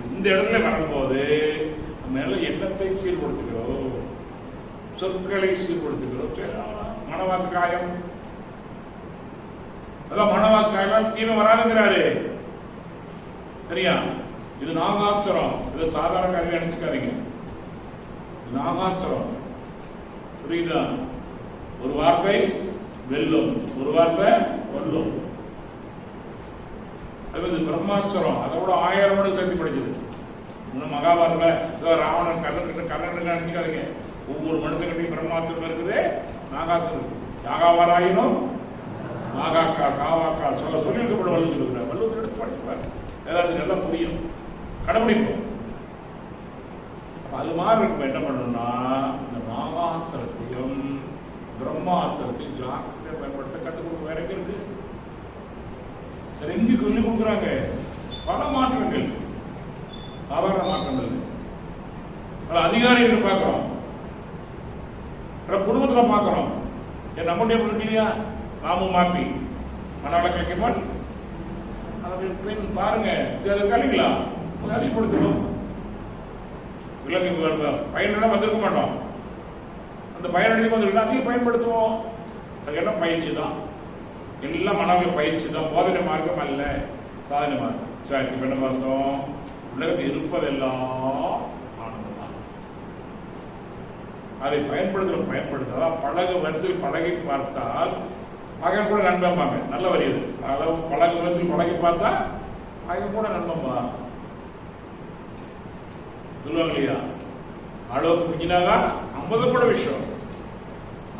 இந்த இடத்துல வரும்போது மேல எண்ணத்தை சீர்படுத்துகிறோம், சொற்களை சீர்படுத்துகிறோம். மனவாக்கு காயம், அதான் மனவாக்கு காயம் தீமை வராதுங்கிறாரு. சரியா? இது நாகாஸ்திரம். இது சாதாரண கருவி அனுப்பிச்சுக்காதீங்க. நாகாஸ்திரம். புரியுதா? ஒரு வார்த்தை வெல்லும், ஒரு வார்த்தை கொல்லும். அது பிரம்மாஸ்திரம். அதை விட 1000 மடங்கு சக்தி படைச்சது. இன்னும் மகாபாரதத்துல ராவணன் கண்ணன் அனுப்பிச்சுக்காதீங்க. ஒவ்வொரு மனுஷங்கிட்டையும் பிரம்மாஸ்திரம் இருக்குது, நாகாஸ்திரம் இருக்குது. யாகாவாராயினும் மாகாக்கா காவாக்கா சொல்லி இருக்கப்பட வள்ளுவர் சொல்லுகிறார். வள்ளுவர் எடுத்து படிப்பார், வேதாந்தி நல்லா புரியும், கடைபிடிப்போம். அது மாதிரி இருக்கும். என்ன பண்ணணும்னா இந்த மாகாத்திரத்தையும் பிரம்மாத்திரத்தையும் ஜாக்கிரதையா பயன்படுத்த கற்றுக் கொடுக்க வேற எங்க இருக்கு? எங்க சொல்லி கொடுக்குறாங்க. பல மாற்றங்கள், சாதாரண மாற்றங்கள். பல அதிகாரிகள் பார்க்கிறோம், குடும்பத்துல பார்க்கிறோம். என் நம்முடைய இருக்கு இல்லையா, நாமும் மாப்பி மனவளக்கலைக்குமான் பெண் பாருங்க, இது கழிங்களா அதிகப்படுத்தணும். விலங்கு பயனிடம் வந்திருக்க மாட்டோம், அந்த பயனடைந்து வந்திருக்கா அதையும் பயன்படுத்துவோம். அது என்ன பயிற்சி தான், எல்லாம் மனவள பயிற்சி தான், போதனை மார்க்கம் அல்ல, சாதனை மார்க்கம். சரி, இப்ப என்ன பார்த்தோம்? உலகத்தில் இருப்பதெல்லாம் ஆனந்தம் தான். அதை பயன்படுத்தாத பழகு வரிசையில் பழகி பார்த்தால் பகை கூட நண்பம்பாங்க. நல்ல வரி அது. பழகு வரிசையில் பழகி பார்த்தா பகை கூட நண்பம்பா சொல்லுவாங்க இல்லையா? அளவுக்கு மிஞ்சினாதான் 50 கூட விஷயம்.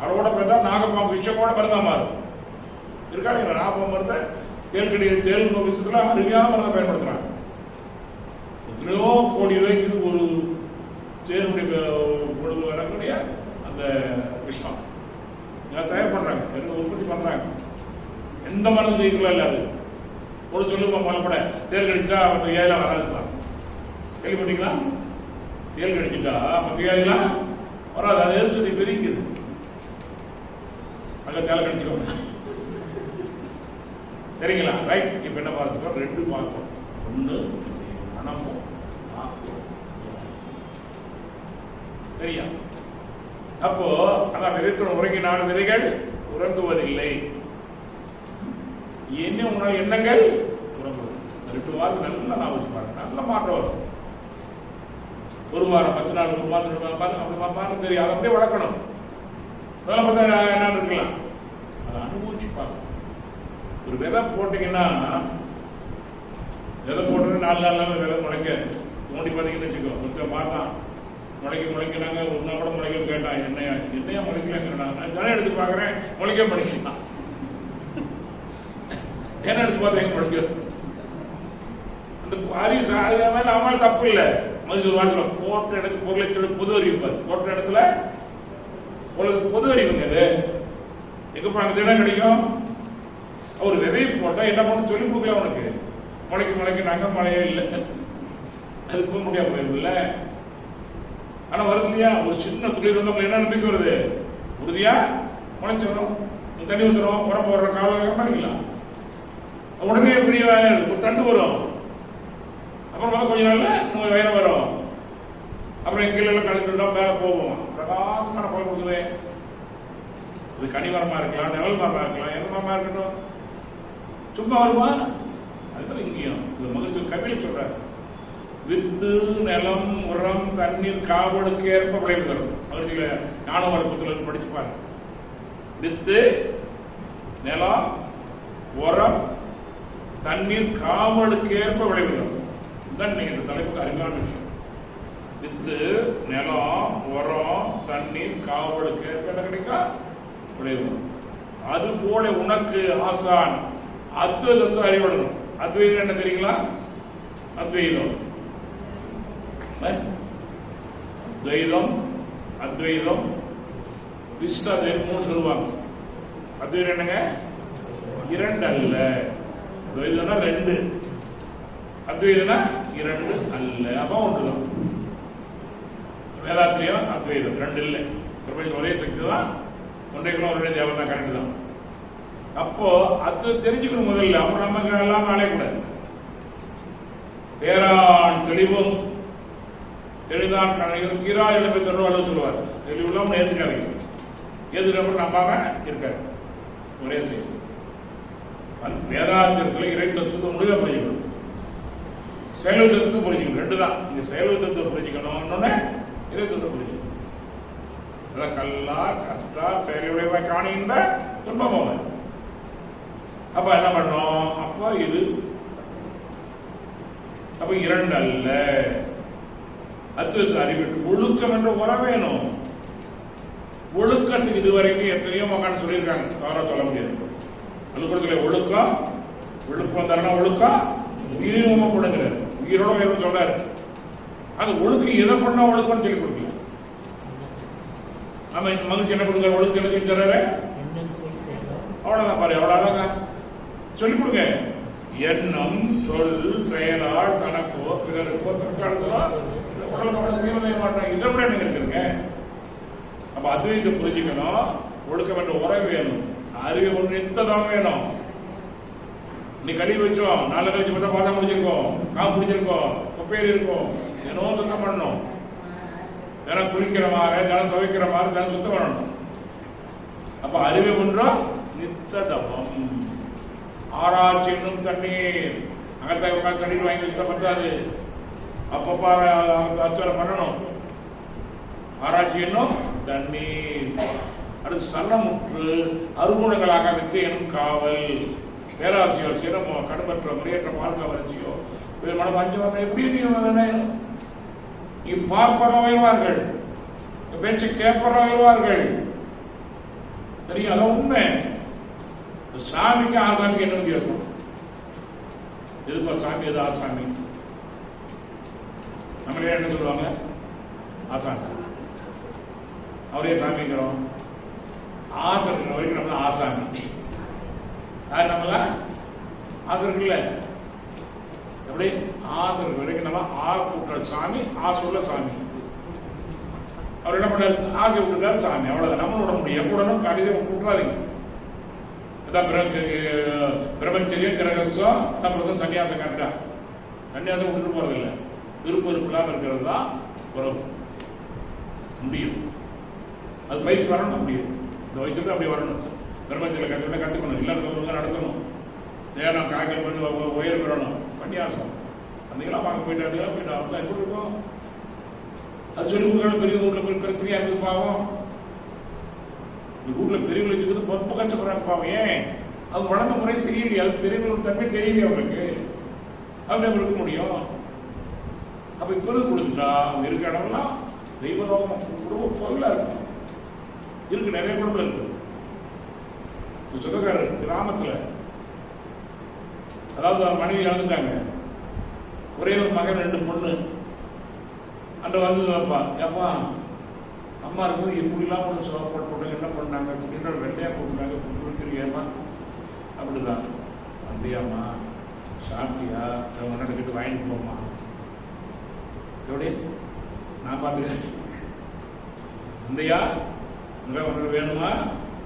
அளவோட பிறந்தா நாகப்பாம்பு விஷயம் கூட பிறந்தா மாறும். இருக்காங்க நாகப்பாம்பு மருந்த தேல் விஷயத்துல அருமையான மருந்தை பயன்படுத்துறாங்க. எத்தனையோ கோடி ரூபாய்க்கு ஒரு தேனுடைய பொழுது வரக்கூடிய அந்த விஷம் தயார் பண்றாங்க, உற்பத்தி பண்றாங்க. எந்த மருந்து இருக்குல்ல இல்ல அது ஒரு சொல்லுமா மலப்பட தேல் கடிச்சிட்டா அந்த ஏழை வராதுப்பா. கேள்விப்பட்டீங்களா? தேல் கடிச்சிட்டா மற்ற ஏழைலாம் வராது. அது எதிர்த்து பெருகிது. அங்க தேலை கடிச்சுக்கோங்க, சரிங்களா? ரைட். இப்ப என்ன பார்த்துக்கோ, 2 பார்ப்போம். ஒண்ணு மனமும் சரியா? அப்போ அதான் விதைத்துடன் உறங்கினாலும் விதைகள் உறங்குவதில்லை. என்ன உணவு எண்ணங்கள் உறங்குவது. 2 வாரம் நல்லா நான் வச்சு பாருங்க, நல்ல மாற்றம் வரும். 1 வாரம் 10 நாள் 1 மாதம் பாருங்க, அப்படி பாருங்க தெரியும். அதை அப்படியே வளர்க்கணும். அதெல்லாம் பார்த்தா என்ன இருக்கலாம், அதை அனுபவிச்சு பார்க்கணும். ஒரு விதை போட்டீங்கன்னா, விதை போட்டு 4 நாள் விதை முளைக்க தோண்டி பார்த்தீங்கன்னு வச்சுக்கோ, ஒருத்தர் பார்த்தான் முளைக்கிறாங்க, ஒன்னா கூட முளைக்க கேட்டான், என்னையா முளைக்கலங்கிறா. நான் தானே எடுத்து பார்க்குறேன், முளைக்க படிச்சுட்டான். என்ன எடுத்து பார்த்தேன் முளைக்க. அந்த அறிவு மேல அவன் தப்பு இல்லை. மதுரை வாழ்க்கை போட்ட இடத்துக்கு பொருளை பொது அறிவிப்பார். போட்ட இடத்துல பொது அறிவுங்க. அது எங்கப்பா அங்க தினம் கிடைக்கும். ஒரு விதையை போட்டா என்ன பண்ணு சொல்லி கொடுக்கல அவனுக்கு. முளைக்க நாங்க மழையே இல்லை, அதுக்கு முடியாம போயிருக்குல்ல. ஆனா வருது இல்லையா, ஒரு சின்ன துளிர் வந்து என்ன நம்பிக்கை வருது, உறுதியா முளைச்சு வரும். தண்ணி ஊத்துறோம், உரம் போடுற காலம் பண்ணிக்கலாம், உடனே எப்படி தண்டு வரும். அப்புறம் பார்த்தா கொஞ்ச நாள்ல நம்ம வயல வரும். அப்புறம் கீழே கலந்துட்டோம், மேல போவோம். பிரகாசமான பழம் கொடுக்குது. இது கனிமரமா இருக்கலாம், நிழல் மரமா இருக்கலாம், எந்த மரமா இருக்கட்டும், சும்மா வருமா? அதுதான் இங்கேயும் மகிழ்ச்சி கவிதை சொல்றாரு, வித்து நிலம் உரம் தண்ணீர் காவலுக்கு ஏற்ப விளைவு தரும். மகிழ்ச்சியில ஞான வளர்ப்புல படிச்சு பாருங்க. வித்து நிலம் உரம் தண்ணீர் காவலுக்கு ஏற்ப விளைவு தரும். இதுதான் நீங்க இந்த தலைப்புக்கு அருமையான விஷயம். வித்து நிலம் உரம் தண்ணீர் காவலுக்கு ஏற்ப என்ன கிடைக்கும், விளைவு. அது போல உனக்கு ஆசான் அத்வைதத்தை அறிவிடணும். அத்வைதம் என்ன தெரியுங்களா? அத்வைதம் துவைதம் அத்வைதம் விசிஷ்டாத்வைதம் சொல்லுவாங்க. அத்வைதம் என்னங்க? 2 அல்ல. துவைதம்னா 2, அத்வைதம்னா 2 அல்ல. அப்ப ஒன்றுதான். வேதாத்திரியம் அத்வைதம் 2 இல்லை. பிரபஞ்சம் ஒரே சக்தி தான், ஒன்றைக்குள்ள ஒரே தேவன் தான், கரெக்ட் தான். அப்போ அது தெரிஞ்சுக்கணும் முதல்ல. அப்ப நமக்கு எல்லாம் அலையக்கூடாது. பேரான் தெளிவும் தெளிதான் கீராயிடமே தருவாள் சொல்லுவார். தெளிவுலாம் ஏற்றுக்காதீங்க, ஏதுக்கப்புறம் நம்பாம இருக்காரு. ஒரே செய்தி வேதாந்தத்தில் இறை தத்துவத்தை முடிவை புரிஞ்சுக்கணும், செயல் தத்துவத்தை புரிஞ்சுக்கணும். 2 தான். நீங்க செயல் தத்துவத்தை புரிஞ்சுக்கணும், இறை தத்துவத்தை புரிஞ்சுக்கணும். அதான் கல்லா கற்றா செயல் விளைவாய் காணுகின்ற துன்பம். அப்ப என்ன பண்ணோம்? அப்ப இது அப்ப 2 அல்ல. அத்வைதத்தை அறிவிட்டு ஒழுக்கம் என்ற உரம் வேணும். ஒழுக்கத்துக்கு இதுவரைக்கும் எத்தனையோ மக்கள் சொல்லியிருக்காங்க, தவறா சொல்ல முடியாது. பள்ளிக்கூடத்துல ஒழுக்கம், விழுப்பம் தரணும், ஒழுக்கம் உயிரினமும் கொடுங்கிறாரு, உயிரோட உயிரும் சொல்றாரு. அது ஒழுக்கம் எதை பண்ணா ஒழுக்கம்னு சொல்லி கொடுக்கல. நம்ம இந்த மகிழ்ச்சி என்ன கொடுக்குற ஒழுக்கம் என்ன சொல்லி தர்றாரு, அவ்வளவுதான் பாரு, எவ்வளவு அழகா சொல்லி கொடுங்க. எண்ணம், சொல், செயலால் தனக்கோ பிறருக்கோ தற்காலத்திலோ மாட்டாங்க. இதை விட என்ன இருக்குங்க? அப்ப அத்வைத புரிஞ்சுக்கணும். ஒழுக்கம் என்ற உறவு வேணும், அறிவு ஒன்று நித்ததான் வேணும். நீ கழுவி வச்சோம், நாலு கழிச்சு பார்த்தா பாதம் முடிச்சிருக்கோம், காப்பு பிடிச்சிருக்கோம், குப்பையில் இருக்கும், என்னவோ சுத்தம் பண்ணணும். தினம் குளிக்கிற மாதிரி, தினம் துவைக்கிற மாதிரி, தினம் சுத்தம் பண்ணணும். அப்ப அறிவு ஒன்றும் நித்ததபம். ஆராய்ச்சி என்னும் தண்ணீர், அகத்தாய் உட்காந்து தண்ணீர் வாங்கி சுத்தம் பத்தாது, அப்பப்பா அத்துவரை பண்ணணும். ஆராய்ச்சி என்னும் தண்ணீர். அடுத்து சன்னமுற்று அருகுணங்களாக வித்து எனும் காவல். பேராசியோ சிரமோ கடுப்பற்றோ முறையற்ற பார்க்க வளர்ச்சியோ மனம் அஞ்சு வரணும். எப்படி நீ பார்ப்பறவார்கள், பேச்சு கேட்பறவார்கள். தெரியும், அதான் உண்மை. சாமிக்கு ஆசாமிக்கு என்ன வித்தியாசம்? எதுப்பா சாமி, எது ஆசாமி? நம்மளே என்ன சொல்லுவாங்க? ஆசாமி. அவரே சாமிங்கிறோம். ஆசை இருக்கிற வரைக்கும் நம்மள ஆசாமி. யார் நம்மள? ஆசை இருக்குல்ல, எப்படி? ஆசை இருக்கிற வரைக்கும் நம்ம ஆ கூட்டுற சாமி, ஆசையுள்ள சாமி. அவர் என்ன பண்ணாரு? ஆசை விட்டுட்டாரு சாமி, அவ்வளவுதான். நம்ம விட முடியும், எப்படனும் கடிதம் கூட்டுறாதீங்க. பிரபஞ்சரியம் கிரகசம் அதான் சன்னியாசம் கண்டா. சன்னியாசம் விட்டுட்டு போறதில்லை, விருப்பம் இருப்பில்லாம இருக்கிறது தான் உறவு. முடியும், அது பயிற்சி வரணும். முடியும், இந்த வயசுக்கு அப்படி வரணும். பிரபஞ்சத்தில் கற்றுக்கணும், இல்லாத சொல்லுங்க நடத்தணும். தேனம் காய்கறி பண்ணி உயர் பெறணும். சன்னியாசம் அந்தெல்லாம் பார்க்க போயிட்டா போயிட்டா எப்படி இருக்கும்? அது சொல்லி வீட்டில் பெரிய வீட்டில் போய் பிரச்சனையா இருக்குது பாவம். வீட்டில் பெரியவங்களை வச்சுக்கிறது பொறுப்பு கஷ்டப்படுறாங்க பாவம். ஏன்? அவங்க வளர்ந்த முறை சரியில்லையா? அது பெரியவங்களுக்கு தன்மை தெரியலையே அவங்களுக்கு. அப்படி இருக்க முடியும். அப்ப இப்போது கொடுத்துட்டா அவங்க இருக்க இடம்லாம் தெய்வலோகம், குடும்ப கோவிலா இருக்கும். இருக்கு, நிறைய குடும்பம் இருக்கு. சொந்தக்காரர் கிராமத்துல, அதாவது மனைவி இறந்துட்டாங்க, ஒரே ஒரு மகன், 2 பொண்ணு. அந்த வந்து ஏப்பா அம்மா இருக்கும்போது எப்படிலாம் ஒன்று சோப்பாடு போட்டாங்க, என்ன பண்ணாங்க, துணியோட வெள்ளையா போட்டுருக்காங்க, புரியுமா? அப்படிதான். அப்படியாம்மா, சாப்பிட்டியா? கிட்ட வாங்கிட்டு போமா. எப்படி? நான் பார்த்துக்கிறேன். அந்தையா உனக்கு வேணுமா?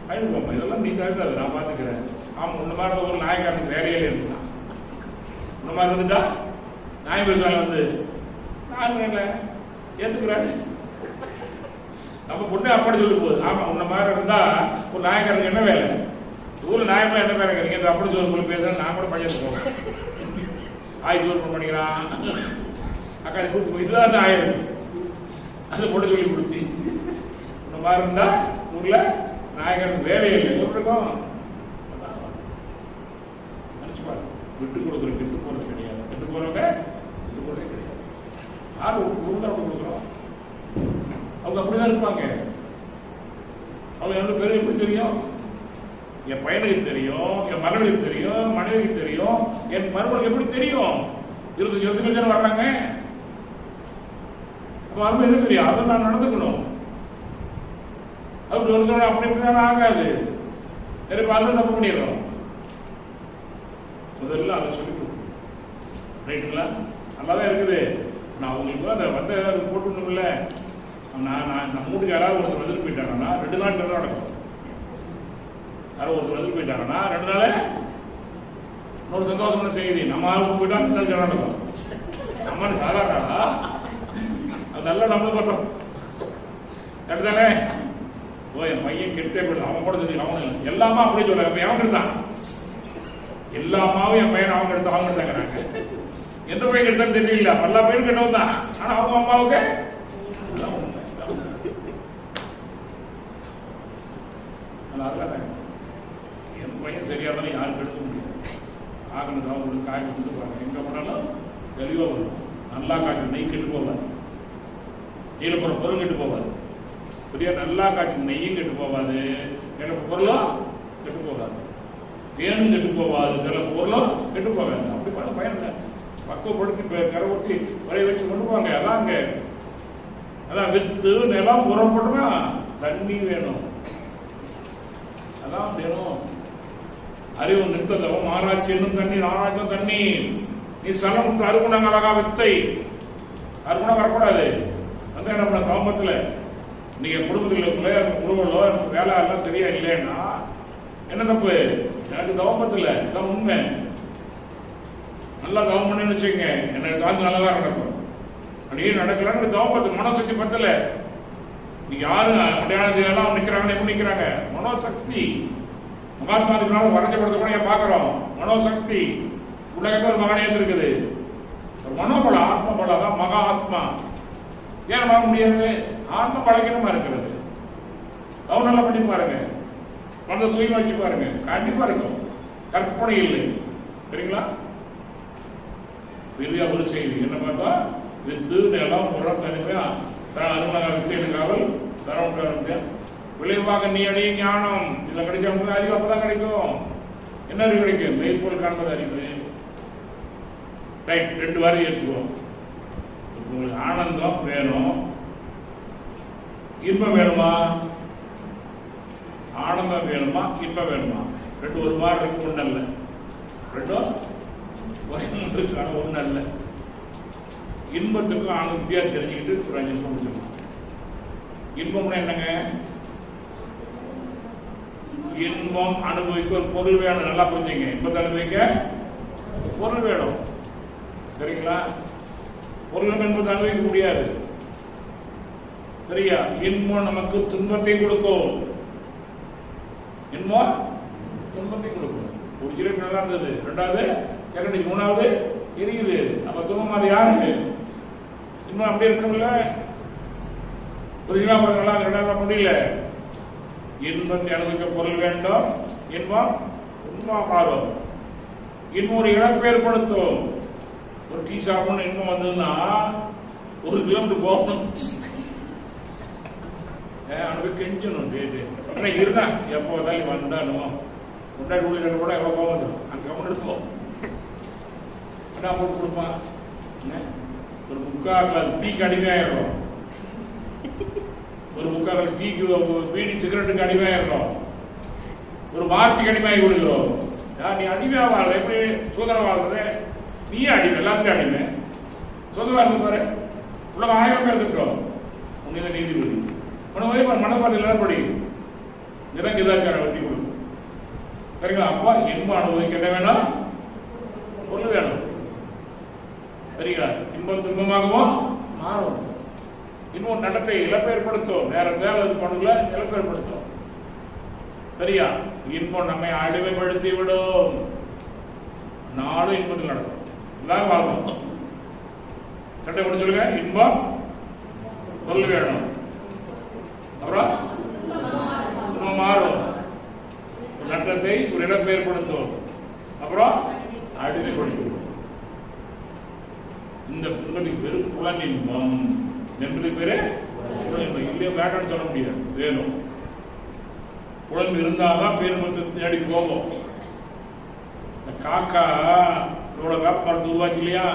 வாங்கிட்டு போமா. இதெல்லாம் நீ தவிர்க்காது, நான் பார்த்துக்கிறேன். ஆமாம், உன்ன மாதிரி ஒரு நாயக்காரனுக்கு வேலையில இருந்தான். உன்ன மாதிரி இருந்துட்டா நாய் பேசுவாங்க வந்து, நான் வேலை ஏத்துக்கிறாரு. நம்ம பொண்ணு அப்படி சொல்லி போகுது. ஆமா, உன்ன மாதிரி இருந்தா ஒரு நாயக்காரனுக்கு என்ன வேலை? ஊர்ல நாயமா என்ன வேலை கிடைக்கிறது? அப்படி சொல்லி பேசுறேன். நான் கூட பையன் போவேன். ஆயிரத்தி ஒரு பண்ணிக்கிறான் அக்கா, இதுதான் ஆயிரம். அது பொண்ணு சொல்லி கொடுத்து, இந்த மாதிரி இருந்தா ஊர்ல நாயகனுக்கு வேலை இல்லை. எப்படி இருக்கும்? நினைச்சு பாரு. விட்டு கொடுக்குறோம், விட்டு போறது கிடையாது. விட்டு போறவங்க விட்டு போறதே கிடையாது. யாரு கொடுக்குறோம்? அவங்க அப்படிதான் இருப்பாங்க. அவங்க 2 பேரும் எப்படி தெரியும்? என் பையனுக்கு தெரியும், என் மகளுக்கு தெரியும், மனைவிக்கு தெரியும், என் மருமகளுக்கு எப்படி தெரியும்? 25 வருஷத்துக்கு தானே வர்றாங்க. மருமகள் எது தெரியும்? அதை நான் நடந்துக்கணும். அப்படி ஒரு அப்படி இப்படி ஆகாது. சரி, பார்த்து தப்பு பண்ணிடுறோம். முதல்ல அதை சொல்லி கொடுக்கணும். ரைட்டுங்களா? நல்லாதான் இருக்குது. நான் அவங்களுக்கு அதை வந்து போட்டுக்கணும்ல. நான் நம்ம வீட்டுக்கு யாராவது ஒருத்தர் வந்துட்டு போயிட்டாங்கன்னா 2 நாள் சண்டை நடக்கும். யாராவது ஒருத்தர் வந்துட்டு போயிட்டாங்கன்னா 2 நாள் ஒரு சந்தோஷமான செய்தி. நம்ம ஆளுக்கு போயிட்டா 2 நாள் சண்டை நடக்கும். நம்ம சாதாரணா அது நல்லா நம்மளும் பார்த்தோம். எடுத்தானே ஓ, என் பையன் கெட்டே போயிடுது, அவன் கூட தெரியும், அவன் இல்லை எல்லாமா அப்படியே சொல்ல. அவன் எடுத்தான் எல்லாமாவும் என் பையன் அவங்க எடுத்து அவங்க எடுத்தாங்கிறாங்க. எந்த பையன் எடுத்தான்னு தெரியல, எல்லா பையனும் கெட்டவன் தான். ஆனா அவங்க அம்மாவுக்கு என் பையன் சரியா இருந்தாலும் யாரும் எடுக்க முடியாது. ஆகணும் அவங்களுக்கு காய்ச்சி கொடுத்துருவாங்க. எங்க போனாலும் தெளிவா வரும். நல்லா காய்ச்சல், நெய் கெட்டு போவார், கீழே போற பொருள் கெட்டு போவார். பெரிய நல்லா காய்ச்சி நெய்யும் கெட்டு போகாது, எனக்கு பொருளும் கெட்டு போகாது, தேனும் கெட்டு போகாது, சில பொருளும் கெட்டு போகாது. அப்படி பண்ண பயன் இல்லை. பக்குவப்படுத்தி கரை ஊற்றி வரைய வச்சு கொண்டு போவாங்க. அதான் அங்கே அதான் வித்து நிலம் உரம் போட்டுனா தண்ணி வேணும், அதான் வேணும். அறிவு நித்ததவும் ஆராய்ச்சி என்னும் தண்ணீர், ஆராய்ச்சும் தண்ணீர். நீ சலம் அறுகுணங்க அழகா வித்தை அறுகுணம் வரக்கூடாது. வந்து என்ன பண்ண கவம்பத்தில் நீங்க குடும்பத்தில் குழுவலோ வேலை எல்லாம் சரியா இல்லைன்னா என்ன தப்பு? எனக்கு கவம்பத்தில் இதான் உண்மை. நல்லா கவம் பண்ணு வச்சுக்கோங்க, எனக்கு சார்ந்து நல்லதா நடக்கும். அப்படியே நடக்கலான்னு கவம்பத்து மனோசக்தி பத்தல. நீங்க யாரு அடையாளம் நிக்கிறாங்க, எப்படி நிக்கிறாங்க? மனோசக்தி. மகாத்மாதினால வரைஞ்சப்படுத்த கூட பாக்குறோம். மனோசக்தி உலகத்துல ஒரு மகன் ஏற்றிருக்குது. ஒரு மனோபலம், ஆத்ம பலம் தான் மகா ஆத்மா. ஏன் வாங்க முடியாது? ஆத்ம பலகீனமா இருக்கிறது. அவன் நல்லா பண்ணி பாருங்க, மனதை தூய்மை வச்சு பாருங்க, கண்டிப்பா இருக்கும். கற்பனை இல்லை. சரிங்களா? பெரிய ஒரு செய்தி என்ன பார்த்தா, வித்து நிலம் உரம் தனிமையா அருமலக வித்தியின் காவல் சரவண விளைவாக நீ அடைய ஞானம். இதுல கிடைச்சவங்க அறிவு அப்பதான் கிடைக்கும். என்ன அறிவு கிடைக்கும்? மெய்ப்பொருள் காண்பது அறிவு. ரைட், 2 வாரம் ஏற்றுவோம். உங்களுக்கு ஆனந்தம் வேணும், இன்பம் வேணுமா? ஆனந்தம் வேணுமா, இன்பம் வேணுமா? 2 ஒரு வாரம் இருக்கு, ஒண்ணு அல்ல. 2 ஒரே ஒண்ணு அல்ல. இன்பத்துக்கும் ஆனந்தியா தெரிஞ்சுக்கிட்டு ஒரு 5 நிமிஷம் முடிச்சிடலாம். இன்பம்னா என்னங்க? இன்பம் அனுபவிக்க ஒரு பொருள் வேணும். நல்லா புரிஞ்சுங்க. இன்பத்தை அனுபவிக்க பொருள் வேணும். சரிங்களா? பொருள் என்பது அனுபவிக்க முடியாது. சரியா? இன்பம் நமக்கு துன்பத்தை கொடுக்கும். இன்பம் துன்பத்தை கொடுக்கும். ஒரு ஜீரோ நல்லா இருந்தது, 2வது செகண்ட், 3வது எரியுது. அப்ப துன்பம் அது யாரு? இன்பம் அப்படி இருக்கணும்ல. ஒரு ஜீரோ நல்லா 2வது முடியல. இன்பத்தை அனுபவிக்க பொருள் வேண்டும். இன்பம் இன்பம் மாறும். இன்பம் ஒரு இழப்பு ஏற்படுத்தும். ஒரு டீ சாப்பிடணும் இன்பம் வந்ததுன்னா 1 கிலோமீட்டர் போகணும். அனுப்பி கெஞ்சணும். இருந்தா எப்போ வந்தாலும் வந்தாலும் முன்னாடி ஊழிய கூட எவ்வளோ போக வந்துடும். அங்கே கவனம் போகும். என்ன போட்டு கொடுப்பான்? ஒரு 3/4 கிளாஸ் டீக்கு அடிமையாயிடும். ஒரு 3/4 கிளாஸ் டீக்கு, பீடி சிகரெட்டுக்கு அடிமையாயிடும். ஒரு மார்ச்சுக்கு அடிமையாகி கொடுக்கிறோம். நீ அடிமையா வாழ, எப்படி சுதந்திரம் வாழ்றது? நீயே அடிமை, எல்லாத்துக்கும் அடிமை. சுதந்திரம் இருக்கு பாரு. உலகம் 1000 பேர் சொல்றோம். உன்னித நீதிபதி மனப்பாதி எல்லாரும் படி எனக்கு இதாச்சாரம் வெட்டி கொடுக்கும். சரிங்களா? அப்பா இன்பம் அனுபவிக்க என்ன வேணும்? பொருள் வேணும். சரிங்களா? இன்பம் துன்பமாகவும் மாறும். இன்னும் நடத்தை இழப்பு ஏற்படுத்தும். நேரத்தை அல்லது பணங்களை இழப்பு ஏற்படுத்தும். சரியா? இன்பம் நம்மை அடிமைப்படுத்தி விடும். நாளும் இன்பத்தில் நடக்கும். எல்லாரும் வாழணும். சட்டை கொண்டு சொல்லுங்க. இன்பம் பொருள் வேணும். அப்புறம் இன்பம் மாறும். நட்டத்தை ஒரு இழப்பு ஏற்படுத்தும். அப்புறம் அடிமைப்படுத்தும். இந்த புண்ணுக்கு பேரு புலன் இன்பம். என்பதுக்கு பேரு இல்லையா? வேண்டாம்னு சொல்ல முடியாது. வேணும். புலன் இருந்தாதான் பேருமத்தை தேடி போகும். இந்த காக்கா இவ்வளவு வேப்பமரத்தை உருவாச்சு இல்லையா?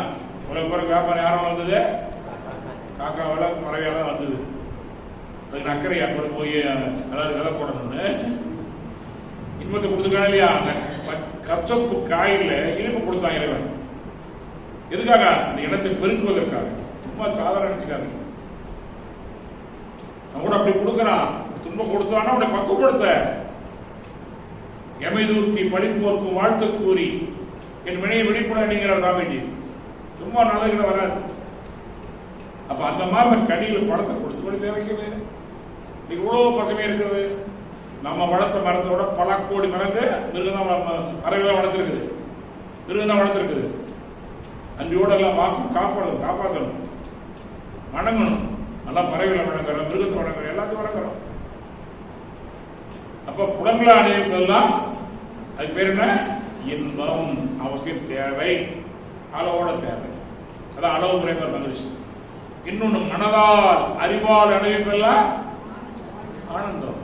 இவ்வளவு பேருக்கு வேப்பமரம் யாரும் வந்தது? காக்காவால பறவையால வந்தது. அதுக்கு அக்கறை அப்படி போய் எல்லாரும் விதை போடணும்னு இன்பத்தை கொடுத்துருக்காங்க இல்லையா? அந்த கச்சப்பு காயில இனிப்பு கொடுத்தான் இறைவன். எதுக்காக? இந்த இடத்தை பெருக்குவதற்காக. சும்மா சாதாரண நினைச்சுக்காரு. நான் கூட அப்படி கொடுக்கறான். துன்பம் கொடுத்தானா அவனை பக்குவப்படுத்த. எமைதூர்த்தி படிப்போர்க்கும் வாழ்த்து கூறி என் வினையை வெளிப்பட நீங்கிறார் சாமிஜி. சும்மா நல்ல வராது. அப்ப அந்த மாதிரி கடியில பழத்தை கொடுத்து கொண்டு தேவைக்குது. இவ்வளவு பசுமை இருக்கிறது. நம்ம வளர்த்த மரத்தோட பல கோடி மரத்து மிருகதான் பறவைகளை வளர்த்துருக்குது. மிருகதான் வளர்த்துருக்குது. அன்றையோட எல்லாம் காப்பாற்றணும், வணங்கணும். நல்லா பறவைகளை வணங்குறோம், மிருகத்தை வணங்குறோம், எல்லாத்தையும் வணங்குறோம். அப்ப புலன்களை அடைவதெல்லாம் அது பேர் என்ன? இன்பம். அவசியம் தேவை, அளவோட தேவை. அதான் அளவு முறைவர் மகிழ்ச்சி. இன்னொன்னு மனதால் அறிவால் அடைவதெல்லாம் ஆனந்தம்.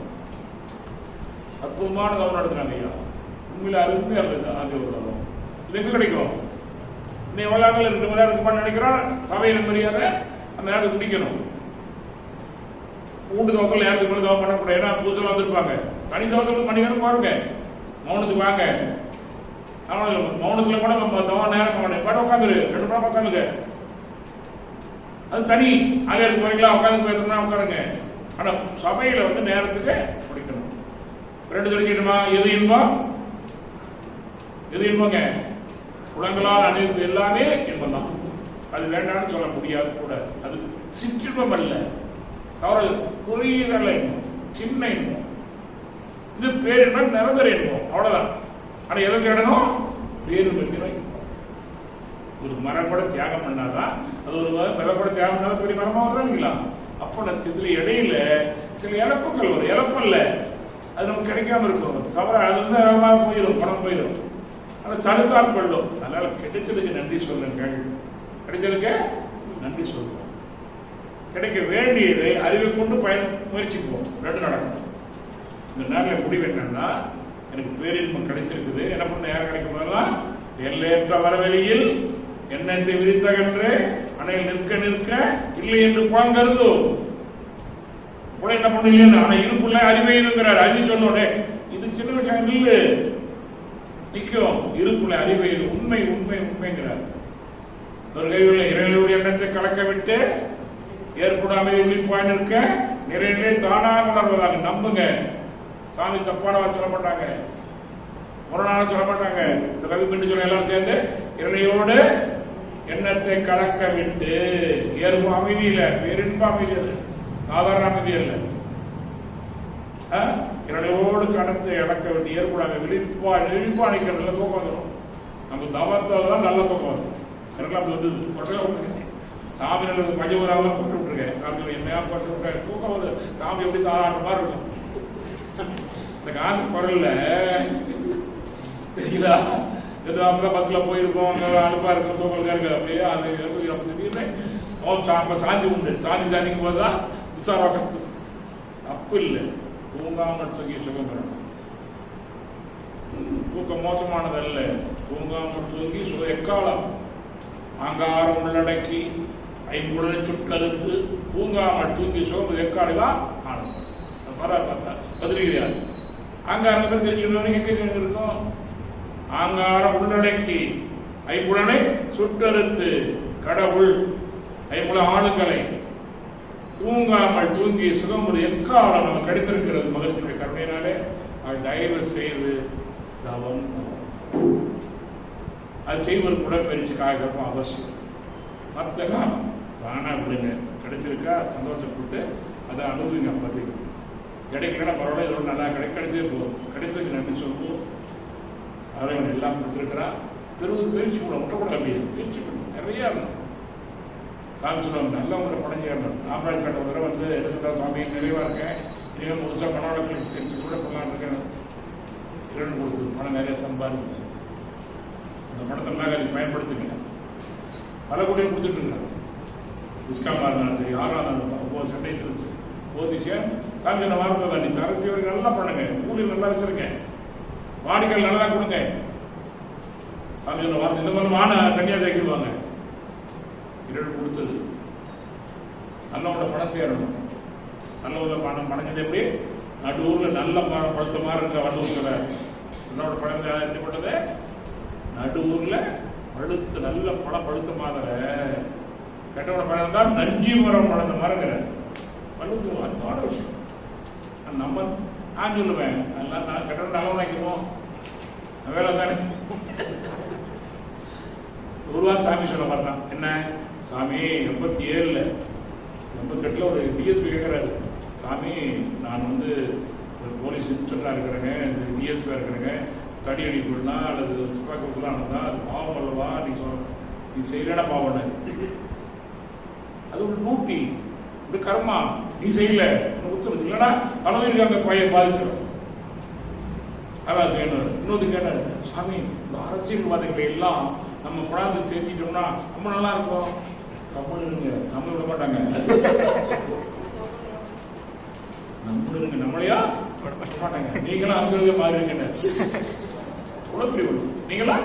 அற்புதமான கவனம் நடத்துறாங்க ஐயா. உண்மையில அருமையா இருந்தது ஆதி உலகம். இது எங்க கிடைக்கும்? நீ எவ்வளவு 2 மணி நேரம் இருக்க நினைக்கிறோம். சபையில் மரியாதை அந்த நேரத்துக்கு குடிக்கணும். கூண்டு தோக்கல் யாருக்கு மேலே தவம் பண்ணக்கூடாது. ஏன்னா பூசல் வந்திருப்பாங்க. தனி தவத்தில் பண்ணிக்கணும் பாருங்க. மௌனத்துக்கு வாங்க. மௌனத்துல கூட நம்ம தவம் நேரம் பாட்டு உட்காந்துரு. 2 மணி நேரம் உட்காந்துங்க. அது தனி. ஆலயத்துக்கு போறீங்களா? உட்காந்து போயிருந்தா உட்காருங்க. ஆனா சபையில வந்து நேரத்துக்கு முடிக்கணும். 2 தெரிஞ்சிடுமா? எது இன்பம்? எது இன்பங்க? குளங்களால் அணிந்து எல்லாமே இன்பம் தான். அது வேண்டாம்னு சொல்ல முடியாது கூட. அது சிற்றின்பம் அல்ல, தவறு குறுகியதல்ல இன்பம், சின்ன இன்பம். இது பேரின்பம், நிரந்தர இன்பம், அவ்வளவுதான். ஆனா எதை தேடணும்? பேரின்பத்தின இன்பம். ஒரு மரம் கூட தியாகம் பண்ணாதான், அது ஒரு மரம் கூட தியாகம் பண்ணாதான் பெரிய மரமா வர்றாங்களா? அப்ப இதுல இடையில சில இழப்புகள் வரும். இழப்பு இல்ல, அது நமக்கு கிடைக்காம இருக்கும். தவிர அது வந்து போயிடும், பணம் போயிடும். அதை தடுத்தால் கொள்ளும். அதனால கிடைச்சதுக்கு நன்றி சொல்லுங்கள். கிடைச்சதுக்கு நன்றி சொல்லுவோம். கிடைக்க வேண்டியதை அறிவை கொண்டு முயற்சிக்குவோம். 2 நடக்கும். இந்த நாளில் முடிவு என்னன்னா, எனக்கு பேரின்பம் கிடைச்சிருக்குது. என்ன பண்ண யாரும் கிடைக்கும் போதெல்லாம் எல்லையற்ற வரவெளியில் எண்ணத்தை விரித்தகன்று அணையில் நிற்க இல்லை என்று பாங்கருதோ என்ன பண்ண இல்லைன்னு. ஆனா இதுக்குள்ள அறிவை இருக்கிறார். அறிவு சொன்னோடே இது சின்ன விஷயம் இல்லை, நிற்கும். இருப்புள்ள அறிவை உண்மை உண்மை உண்மைங்கிறார். ஒரு கையுள்ள இறைவனுடைய எண்ணத்தை கலக்க விட்டு ஏற்படாமை உள்ளிப்பாய் நிற்க நிறைய தானாக உணர்வதாக நம்புங்க. சாமி தப்பான சொல்ல மாட்டாங்க, முரணான சொல்ல மாட்டாங்க. இந்த கவி பிண்டு சொல்ல எல்லாரும் சேர்ந்து இறையோடு எண்ணத்தை கலக்க விட்டு ஏற்பு அமைதியில பேரின்ப அமைதி, சாதாரண அமைதி அல்ல. இரணையோடு கடந்து இழக்க வேண்டிய ஏற்படாத விழிப்பா நிற்கிறதுல தூக்கம் வந்துடும். நம்ம தவத்தால் தான் நல்ல தூக்கம் வரும். எனக்குலாம் வந்தது. சாமி நல்லது மஜபுராம போட்டு விட்டுருக்கேன். சாமி என்னையா போட்டு விட்டுருக்கேன். தூக்கம் வருது. சாமி எப்படி தாராட்ட மாதிரி இருக்கும். இந்த காந்தி குரல்ல தெரியலா, எது அப்பதான் பஸ்ல போயிருக்கோம், அங்க அனுப்பா இருக்கும், தூக்கம் இருக்கு. அப்படியே அது திடீர்னு சாந்தி உண்டு. சாந்திக்கு போதுதான் விசாரம். தப்பு இல்லை, தூங்காமல் தூங்கி சுகம் பெறணும். தூக்கம் மோசமானது அல்ல. தூங்காமல் தூங்கி எக்காலம் ஆங்காரம் உள்ளடக்கி ஐம்புடலை சுட்கருத்து தூங்காமல் தூங்கி சுகம் எக்காடுதான் ஆனந்தம். பதிரிகிறார். ஆங்காரம் தெரிஞ்சுக்கிட்டு எங்க இருக்கும்? ஆங்காரம் உள்ளடக்கி ஐம்புலனை சுட்டறுத்து கடவுள் ஐம்புல ஆளுகளை தூங்காமல் தூங்கி சுகம் எக்காலம் நம்ம கிடைத்திருக்கிறது மகிழ்ச்சியுடைய கருணையினாலே. அது தயவு செய்து தவம் அது செய்வதற்கு உடற்பயிற்சி காய்கறப்பும் அவசியம். மற்ற தானா விடுங்க. கிடைச்சிருக்கா சந்தோஷப்பட்டு அதை அனுபவிங்க. அப்படி கிடைக்கலன்னா பரவாயில்ல, இதோட நல்லா கிடைச்சதே போதும். கிடைத்ததுக்கு நன்றி சொல்லுவோம். அவன் எல்லாம் கொடுத்துருக்கிறா. பெருவது பயிற்சி கூட முட்டை அப்படியே பயிற்சி பண்ணி நிறையா இருக்கும். சாமி சொல்லுவாங்க நல்லா உங்களை படைஞ்சிடணும். ராமராஜ் கட்ட ஒரு தடவை வந்து என்ன சொல்றா, சாமி நிறைவா இருக்கேன், இனிமேல் முழுசா பணவளத்தில் பயிற்சி கூட பண்ணலாம் இருக்கேன். 2 கொடுத்து பணம் நிறைய சம்பாதிச்சு அந்த பணத்தை எல்லாம் அதை பயன்படுத்துங்க. பல கூடையும் கொடுத்துட்டு இருக்காங்க. டிஸ்காமா இருந்தாலும் சரி, யாராக இருந்தாலும் சண்டை சிரிச்சு போதிஷன் சாமி சொன்ன வாரத்தை தான் நீ தரத்தி நல்லா பண்ணுங்க, ஊழியர் நல்லா வச்சிருக்கேன், வாடிக்கைகள் நல்லா கொடுங்க. சாமி சொன்ன வார்த்தை இந்த மாதிரி மான சன்னியா சேர்க்கிடுவாங்க. 2 கொடுத்தது நல்லவங்களோட பணம் சேரணும். நல்லவங்கள பணம் பணம் எப்படி நடுவூரில் நல்ல பழுத்த மாதிரி இருக்கிற வள்ளுவத்துல நல்லோட பழம் என்ன பண்ணது, நடுவூர்ல பழுத்து நல்ல பழம் பழுத்த மாதிரி கெட்டவோட பழம் தான் நஞ்சி மரம் பழந்த மாதிரிங்கிற வள்ளுவத்து அதோட விஷயம். நம்ம நான் சொல்லுவேன் நல்லா நான் கெட்டவன் நல்லவன் ஆக்கிடுவோம் வேலை தானே. ஒருவான் சாமி சொல்ல மாட்டான். என்ன சாமி 87ல் 88ல் ஒரு டிஎஸ்பி கேட்குறாரு, சாமி நான் வந்து போலீஸ் இன்ஸ்பெக்டராக இருக்கிறேங்க, இந்த டிஎஸ்பியாக இருக்கிறேங்க, தடி அடி கொடுலாம் அல்லது துப்பாக்கி கொடுக்கலாம் தான் அது பாவம் அல்லவா, நீ செய்யலடா பாவம், அது ஒரு டியூட்டி, இப்படி கர்மா, நீ செய்யல உத்தரவு இல்லைன்னா பலவீர்காங்க பையன் பாதிச்சிடும். அதான் செய்யணும். இன்னொரு கேட்டார், சாமி இந்த அரசியல்வாதிகளை எல்லாம் நம்ம குழந்தை சேர்த்திட்டோம்னா ரொம்ப நல்லா இருக்கும். கம்பெனி நம்ம விட மாட்டாங்க. நம்மளும் இருங்க, நம்மளையா மாட்டாங்க. நீங்களும் அங்கே மாறிடுங்க. நீங்களா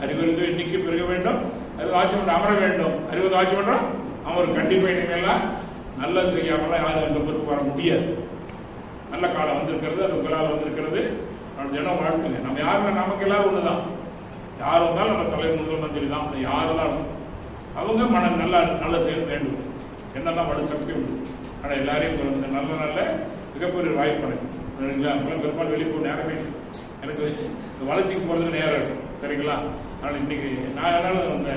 அறிவுறுது இன்னைக்கு பெருக வேண்டும், அறிவு ஆட்சி மன்றம் அமர வேண்டும். அறிவுறுது ஆட்சி மன்றம் அமரும். கண்டிப்பா இனிமேலாம் நல்லது செய்யாமலாம் யாரும் அந்த பொறுப்பு வர முடியாது. நல்ல காலம் வந்திருக்கிறது, அது உங்களால் வந்திருக்கிறது. நம்ம தினம் வாழ்த்துங்க. நம்ம யாருமே நமக்கு எல்லாரும் ஒண்ணுதான். யார் வந்தாலும் நம்ம தலைவர் முதல் மந்திரி தான். யாரெல்லாம் அவங்க நல்ல செயல் வேண்டும். என்னதான் பட சக்தி உண்டு. ஆனால் எல்லாரையும் நல்ல நல்ல மிகப்பெரிய வாய்ப்பு சரிங்களா? பெரும்பாலும் வெளியே போக நேரமே இல்லை. எனக்கு வளர்ச்சிக்கு போகிறதுக்கு நேரம் இருக்கும். சரிங்களா? அதனால் இன்னைக்கு நான் என்னாலும் அந்த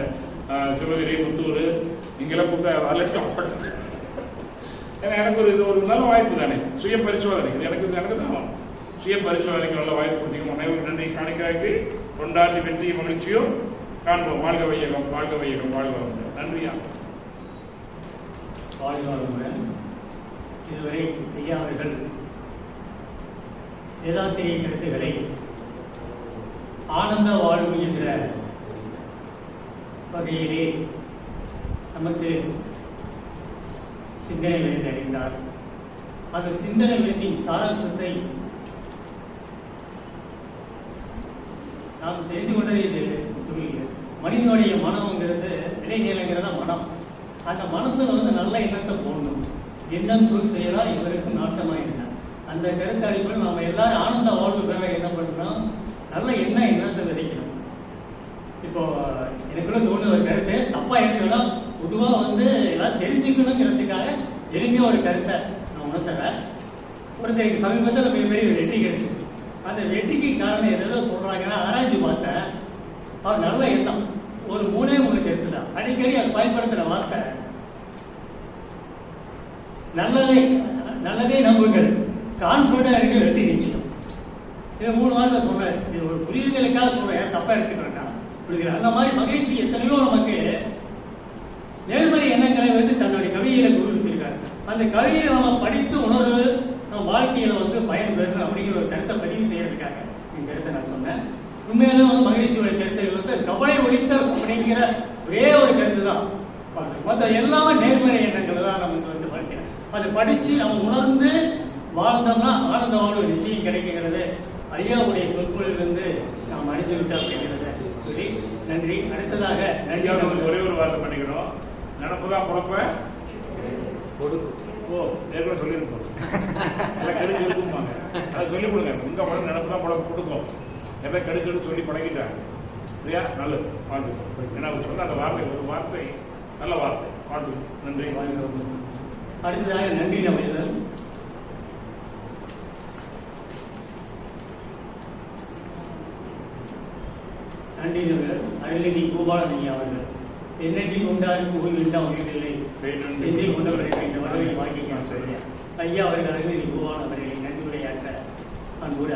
சிவகிரி, புத்தூர் இங்கெல்லாம் கூப்பிட்டு வளர்ச்சி ஏன்னா எனக்கு இது ஒரு நல்ல வாய்ப்பு தானே. சுய பரிசோதனை இது எனக்கு தான் சுய பரிசோதனைக்கு நல்ல வாய்ப்பு கொடுத்தீங்க. அனைவருக்கு நன்றி காணிக்காய்க்கு கொண்டாடி வெற்றி மகிழ்ச்சியும் காண்போம். வாழ்க வையகம், வாழ்க வையகம், வாழ்க வளமுடன். நன்றியா. வாழ்க வளமுடன். இதுவரை ஐயா அவர்கள் வேதாத்திரிய கருத்துக்களை ஆனந்த வாழ்வு என்ற வகையிலே நமக்கு சிந்தனை விழுந்து அடைந்தார். அந்த சிந்தனை விழுந்தின் சாராம்சத்தை நாம் தெரிந்து கொண்டது இது மனிதனுடைய மனம்ங்கிறது இளைஞருங்கிறத மனம். அந்த மனசுல நல்ல எண்ணத்தை போடணும். எண்ணம் சொல் செய்யலாம் இவருக்கு நாட்டமாயிருந்தார். அந்த கருத்து அடிப்படையில் நம்ம எல்லாரும் ஆனந்த வாழ்வு பெற என்ன பண்ணணும், நல்ல எண்ணத்தை விதைக்கணும். இப்போ எனக்குள்ள தோணுது ஒரு கருத்து தப்பா எடுத்துக்கலாம். பொதுவாக எல்லாம் தெரிஞ்சுக்கணுங்கிறதுக்காக எளிமையாக ஒரு கருத்தை நான் உணர்த்துறேன். ஒருத்தருக்கு சமீபத்தில் மிகப்பெரிய வெற்றி கிடைச்சு. அந்த வெற்றிக்கு காரணம் எதோ சொல்றாங்கன்னா ஆராய்ச்சி பார்த்தேன். அவர் நல்ல எண்ணம். ஒரு 3 கருத்து தான் அடிக்கடி அது பயன்படுத்துகிற வார்த்தை நல்லதே நம்புங்கள், கான்ஃபிடண்டா இருக்கு, வெற்றி நிச்சயம். இதை 3 வார்த்தை சொல்றேன். இது ஒரு புரிதலுக்காக சொல்றேன், தப்பா எடுத்துக்கிறேன்னா புரியுது. அந்த மாதிரி மகிழ்ச்சி எத்தனையோ நமக்கு நேர்மறை எண்ணங்களை தன்னுடைய கவிதையில குறிப்பிட்டிருக்காரு. அந்த கவிதையை நம்ம படித்து உணர்வு நம்ம வாழ்க்கையில பயன் பெறணும் அப்படிங்கிற ஒரு கருத்தை பதிவு செய்யறதுக்காக இந்த கருத்தை நான் சொன்னேன். உண்மையில மகிழ்ச்சியோட கருத்தை கவலை ஒழித்த அப்படிங்கிற ஒரே ஒரு கருத்து தான். மற்ற எல்லாமே நேர்மறை எண்ணங்கள் தான் நமக்கு படிக்கிறேன். அதை படிச்சு நம்ம உணர்ந்து வாழ்ந்தோம்னா ஆனந்த வாழ்வு நிச்சயம் கிடைக்குங்கிறது ஐயாவுடைய சொற்பொழிலிருந்து நாம் அணிஞ்சுக்கிட்டோம் அப்படிங்கிறத சொல்லி நன்றி. அடுத்ததாக நன்றி. ஒரே ஒரு வார்த்தை பண்ணிக்கணும். நினப்புதான் குழப்ப கொடுக்கும். ஏற்கனவே சொல்லியிருக்கோம். கெடுக்கு இருக்குமாங்க, அதை சொல்லிக் கொடுங்க. உங்க படம் நினப்புதான் குழப்ப கொடுக்கும். எல்லாம் கெடுக்கெடு சொல்லி பழகிட்டாங்க இல்லையா? நல்லது, வாழ்த்துக்கள். ஏன்னா அவர் சொன்ன அந்த வார்த்தை ஒரு வார்த்தை நல்ல வார்த்தை. வாழ்த்துக்கள். நன்றி. அடுத்ததாக நன்றி அமைச்சர் நன்றி அருள்நிதி பூபாலன் அவர்கள் என்னென்றி உண்டாருக்கு உயிரிழந்தால் உயிரில்லை சென்றி கொண்டவரை வடவை வாங்கிக்கான் சொல்லிய ஐயா அவர்கள் அருள்நிதி பூபாலன் அவர்களை நன்றி உரையாற்ற அன்போடு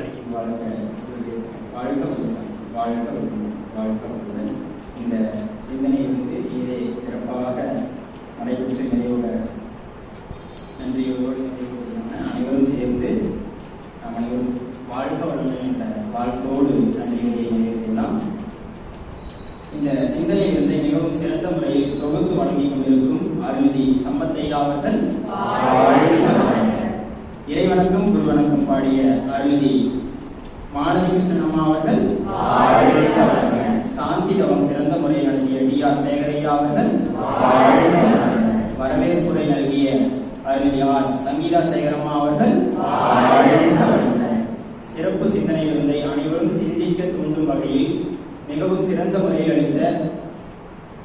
அழைக்கிறேன். இந்த சிந்தனை இதை சிறப்பாக நடைபெற்று நிறைவோட நன்றியோடு அனைவரும் சேர்ந்து நாம் அனைவரும் வாழ்க வளமுடன் என்ற வாழ்க்கையோடு நன்றியோடு நிறைவு செய்யலாம். இந்த சிந்தனையிலிருந்து மிகவும் சிறந்த முறையில் தொகுத்து வழங்கிக் கொண்டிருக்கும் அருள்நிதி சம்பத்தையா அவர்கள் இறைவணக்கம் குருவணக்கம் பாடிய அருள்நிதி மாணவி கிருஷ்ணன் அம்மா அவர்கள் சாந்தி தவம் சிறந்த முறையில் நடத்திய டி.ஆர். சேகரையா அவர்கள் வரவேற்புரை நல்கிய அருள்நிதி ஆர். சங்கீதா சேகரம்மா அவர்கள் சிறப்பு சிந்தனை விருந்தை அனைவரும் சிந்திக்க தூண்டும் வகையில் மிகவும் சிறந்த முறையில் அளித்த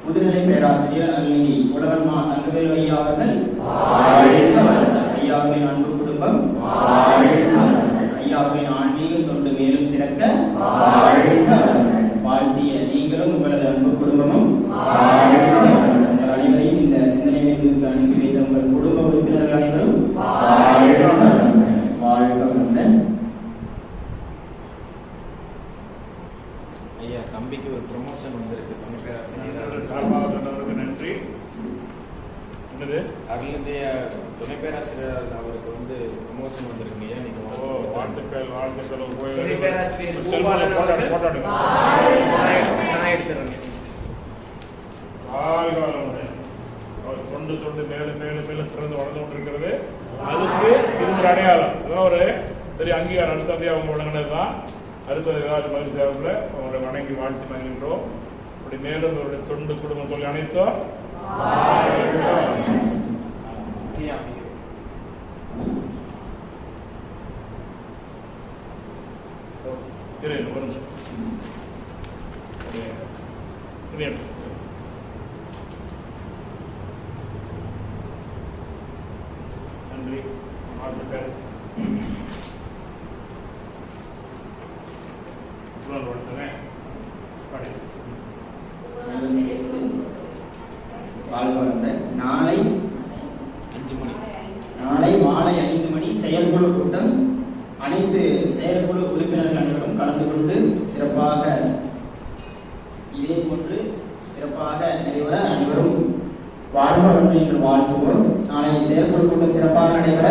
முதுநிலை பேராசிரியர் அருள்நிதி உலகன்மா தங்கவேலு ஐயா அவர்கள் ஐயாவின் அன்பு குடும்பம் ஐயாவின் ஆன்மீக தொண்டு மேலும் சிறக்க வாழ்த்திய நீங்களும் உங்களது அன்பு குடும்பமும் உங்கள் அனைவரையும் இந்த சிந்தனை விருந்துக்கு அனுப்பி வைத்த உங்கள் குடும்ப உறுப்பினர்கள் அனைவரும் வாழ்க வளமுடன். ஐயா தம்பிக்கு ஒரு ப்ரொமோஷன் வந்திருக்கு. துணை பேராசிரியர் நன்றி. அருள்நிதி துணை பேராசிரியர் அவருக்கு ப்ரொமோஷன் வந்திருக்கு. ஐயா நீங்க வாழ்த்துக்கள். துணை பேராசிரியர் நான் எடுத்துறேன். அவர் தொண்டு மேலும் மேலும் மேலும் சிறந்து வளர்ந்து கொண்டிருக்கிறது. அதுக்கு இது ஒரு அடையாளம். அதெல்லாம் ஒரு பெரிய அங்கீகாரம். அடுத்ததையாக அவங்க வழங்கினது தான். அடுத்தது ஏதாவது மகிழ்ச்சி சார்பில் அவங்களை வணங்கி வாழ்த்து மகிழ்கின்றோம். அப்படி மேலும் அவருடைய தொண்டு குடும்ப தொழில் அனைத்தும் நன்றி. வாழ்த்துக்கள். நாளை மாலை 5 மணி செயற்குழு கூட்டம். அனைத்து செயற்குழு உறுப்பினர்கள் அனைவரும் கலந்து கொண்டு சிறப்பாக இதே போன்று சிறப்பாக நடைபெற அனைவரும் வாழ்க வளமுடன் என்று வாழ்த்துவோம். நாளை செயற்குழு கூட்டம் சிறப்பாக நடைபெற